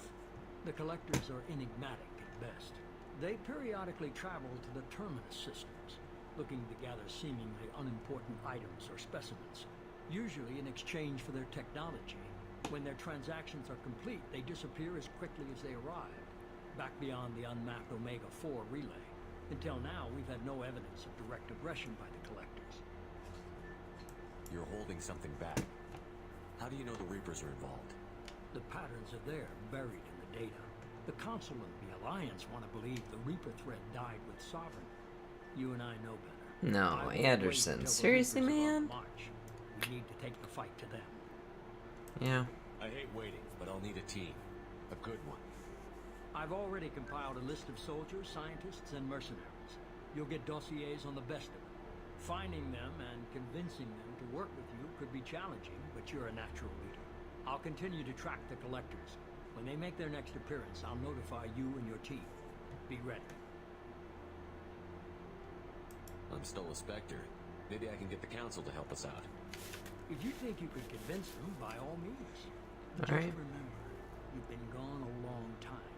The collectors are enigmatic at best. They periodically travel to the terminus systems, looking to gather seemingly unimportant items or specimens, usually in exchange for their technology. When their transactions are complete, they disappear as quickly as they arrived, back beyond the unmapped Omega-4 relay. Until now, we've had no evidence of direct aggression by the collectors. You're holding something back. How do you know the Reapers are involved? The patterns are there, buried in the data. The Council and the Alliance want to believe the Reaper threat died with Sovereign. You and I know better. No, Anderson. Seriously, man? March. We need to take the fight to them. Yeah. I hate waiting, but I'll need a team. A good one. I've already compiled a list of soldiers, scientists, and mercenaries. You'll get dossiers on the best of them. Finding them and convincing them to work with you could be challenging, but you're a natural leader. I'll continue to track the collectors. When they make their next appearance, I'll notify you and your team. Be ready. I'm still a Spectre. Maybe I can get the Council to help us out. If you think you could convince them, by all means. All Just right. remember, you've been gone a long time.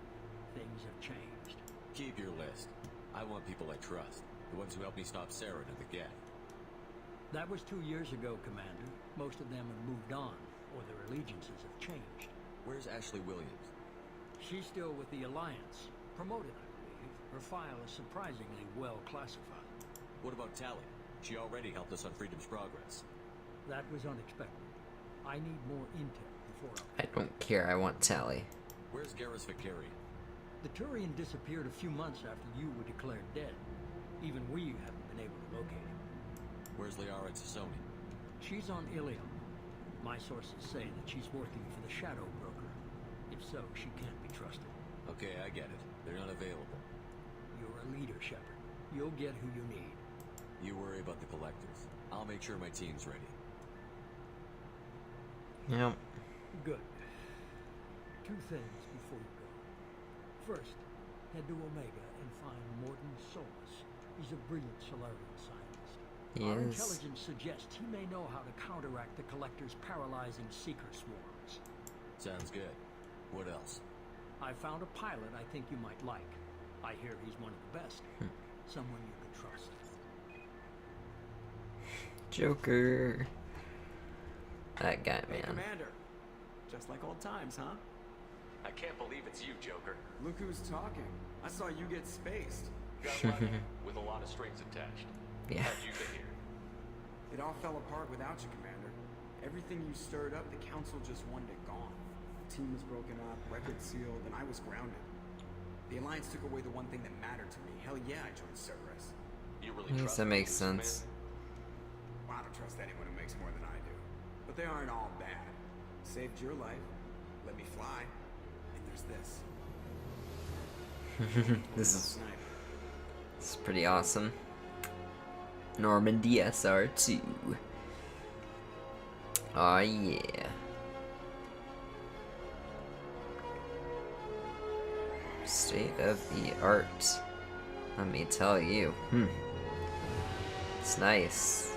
Things have changed. Keep your list. I want people I trust. The ones who helped me stop Saren and the Geth. That was 2 years ago, Commander. Most of them have moved on, or their allegiances have changed. Where's Ashley Williams? She's still with the Alliance. Promoted, I believe. Her file is surprisingly well classified. What about Tally? She already helped us on Freedom's Progress. That was unexpected. I need more intel before I don't care. I want Tally. Where's Garrus Vicari? The Turian disappeared a few months after you were declared dead. Even we haven't been able to locate him. Where's Liara Tassoni? She's on Ilium. My sources say that she's working for the Shadow Broker. If so, she can't be trusted. Okay, I get it. They're not available. You're a leader, Shepard. You'll get who you need. You worry about the collectors. I'll make sure my team's ready. Yep. Good. Two things before you go. First, head to Omega and find Morton Solus. He's a brilliant Solarian scientist. Our Yes. intelligence suggests he may know how to counteract the Collector's paralyzing seeker swarms. Sounds good. What else? I found a pilot I think you might like. I hear he's one of the best. Someone you can trust. Joker. That guy, Hey, man. Commander. Just like old times, huh? I can't believe it's you, Joker. Look who's talking. I saw you get spaced. Got lucky, with a lot of strings attached. Yeah. How'd you get here? It all fell apart without you, Commander. Everything you stirred up, the Council just wanted it gone. The team was broken up, record sealed, and I was grounded. The Alliance took away the one thing that mattered to me. Hell yeah, I joined Cerberus. You really I guess trust that me, makes Superman? sense. Well, I don't trust anyone who makes more than I do. But they aren't all bad. Saved your life, let me fly, and there's this. This is Sniper. pretty awesome. Normandy SR2. Oh yeah. State of the art. Let me tell you. It's nice.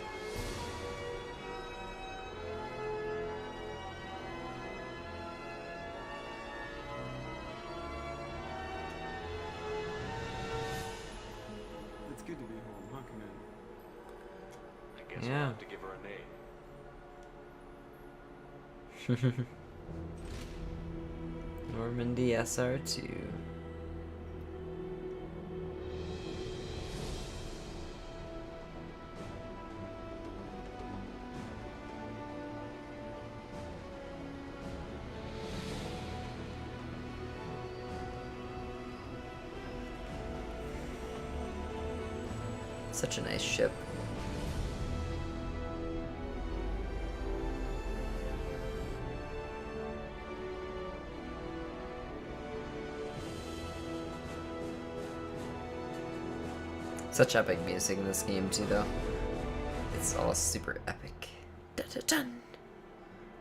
It's good to be home, huh, Commander? I guess we'll Yeah. have to give her a name. Normandy SR2. Such a nice ship. Such epic music in this game too, though. It's all super epic. Dun, dun, dun.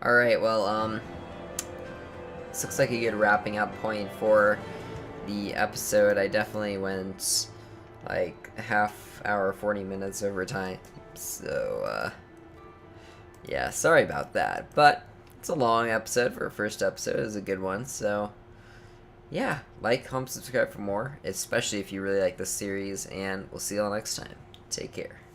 All right, well, this looks like a good wrapping up point for the episode. I definitely went like a half hour, 40 minutes over time. So, yeah, sorry about that. But it's a long episode for a first episode. It was a good one. So, yeah, like, comment, subscribe for more, especially if you really like this series. And we'll see you all next time. Take care.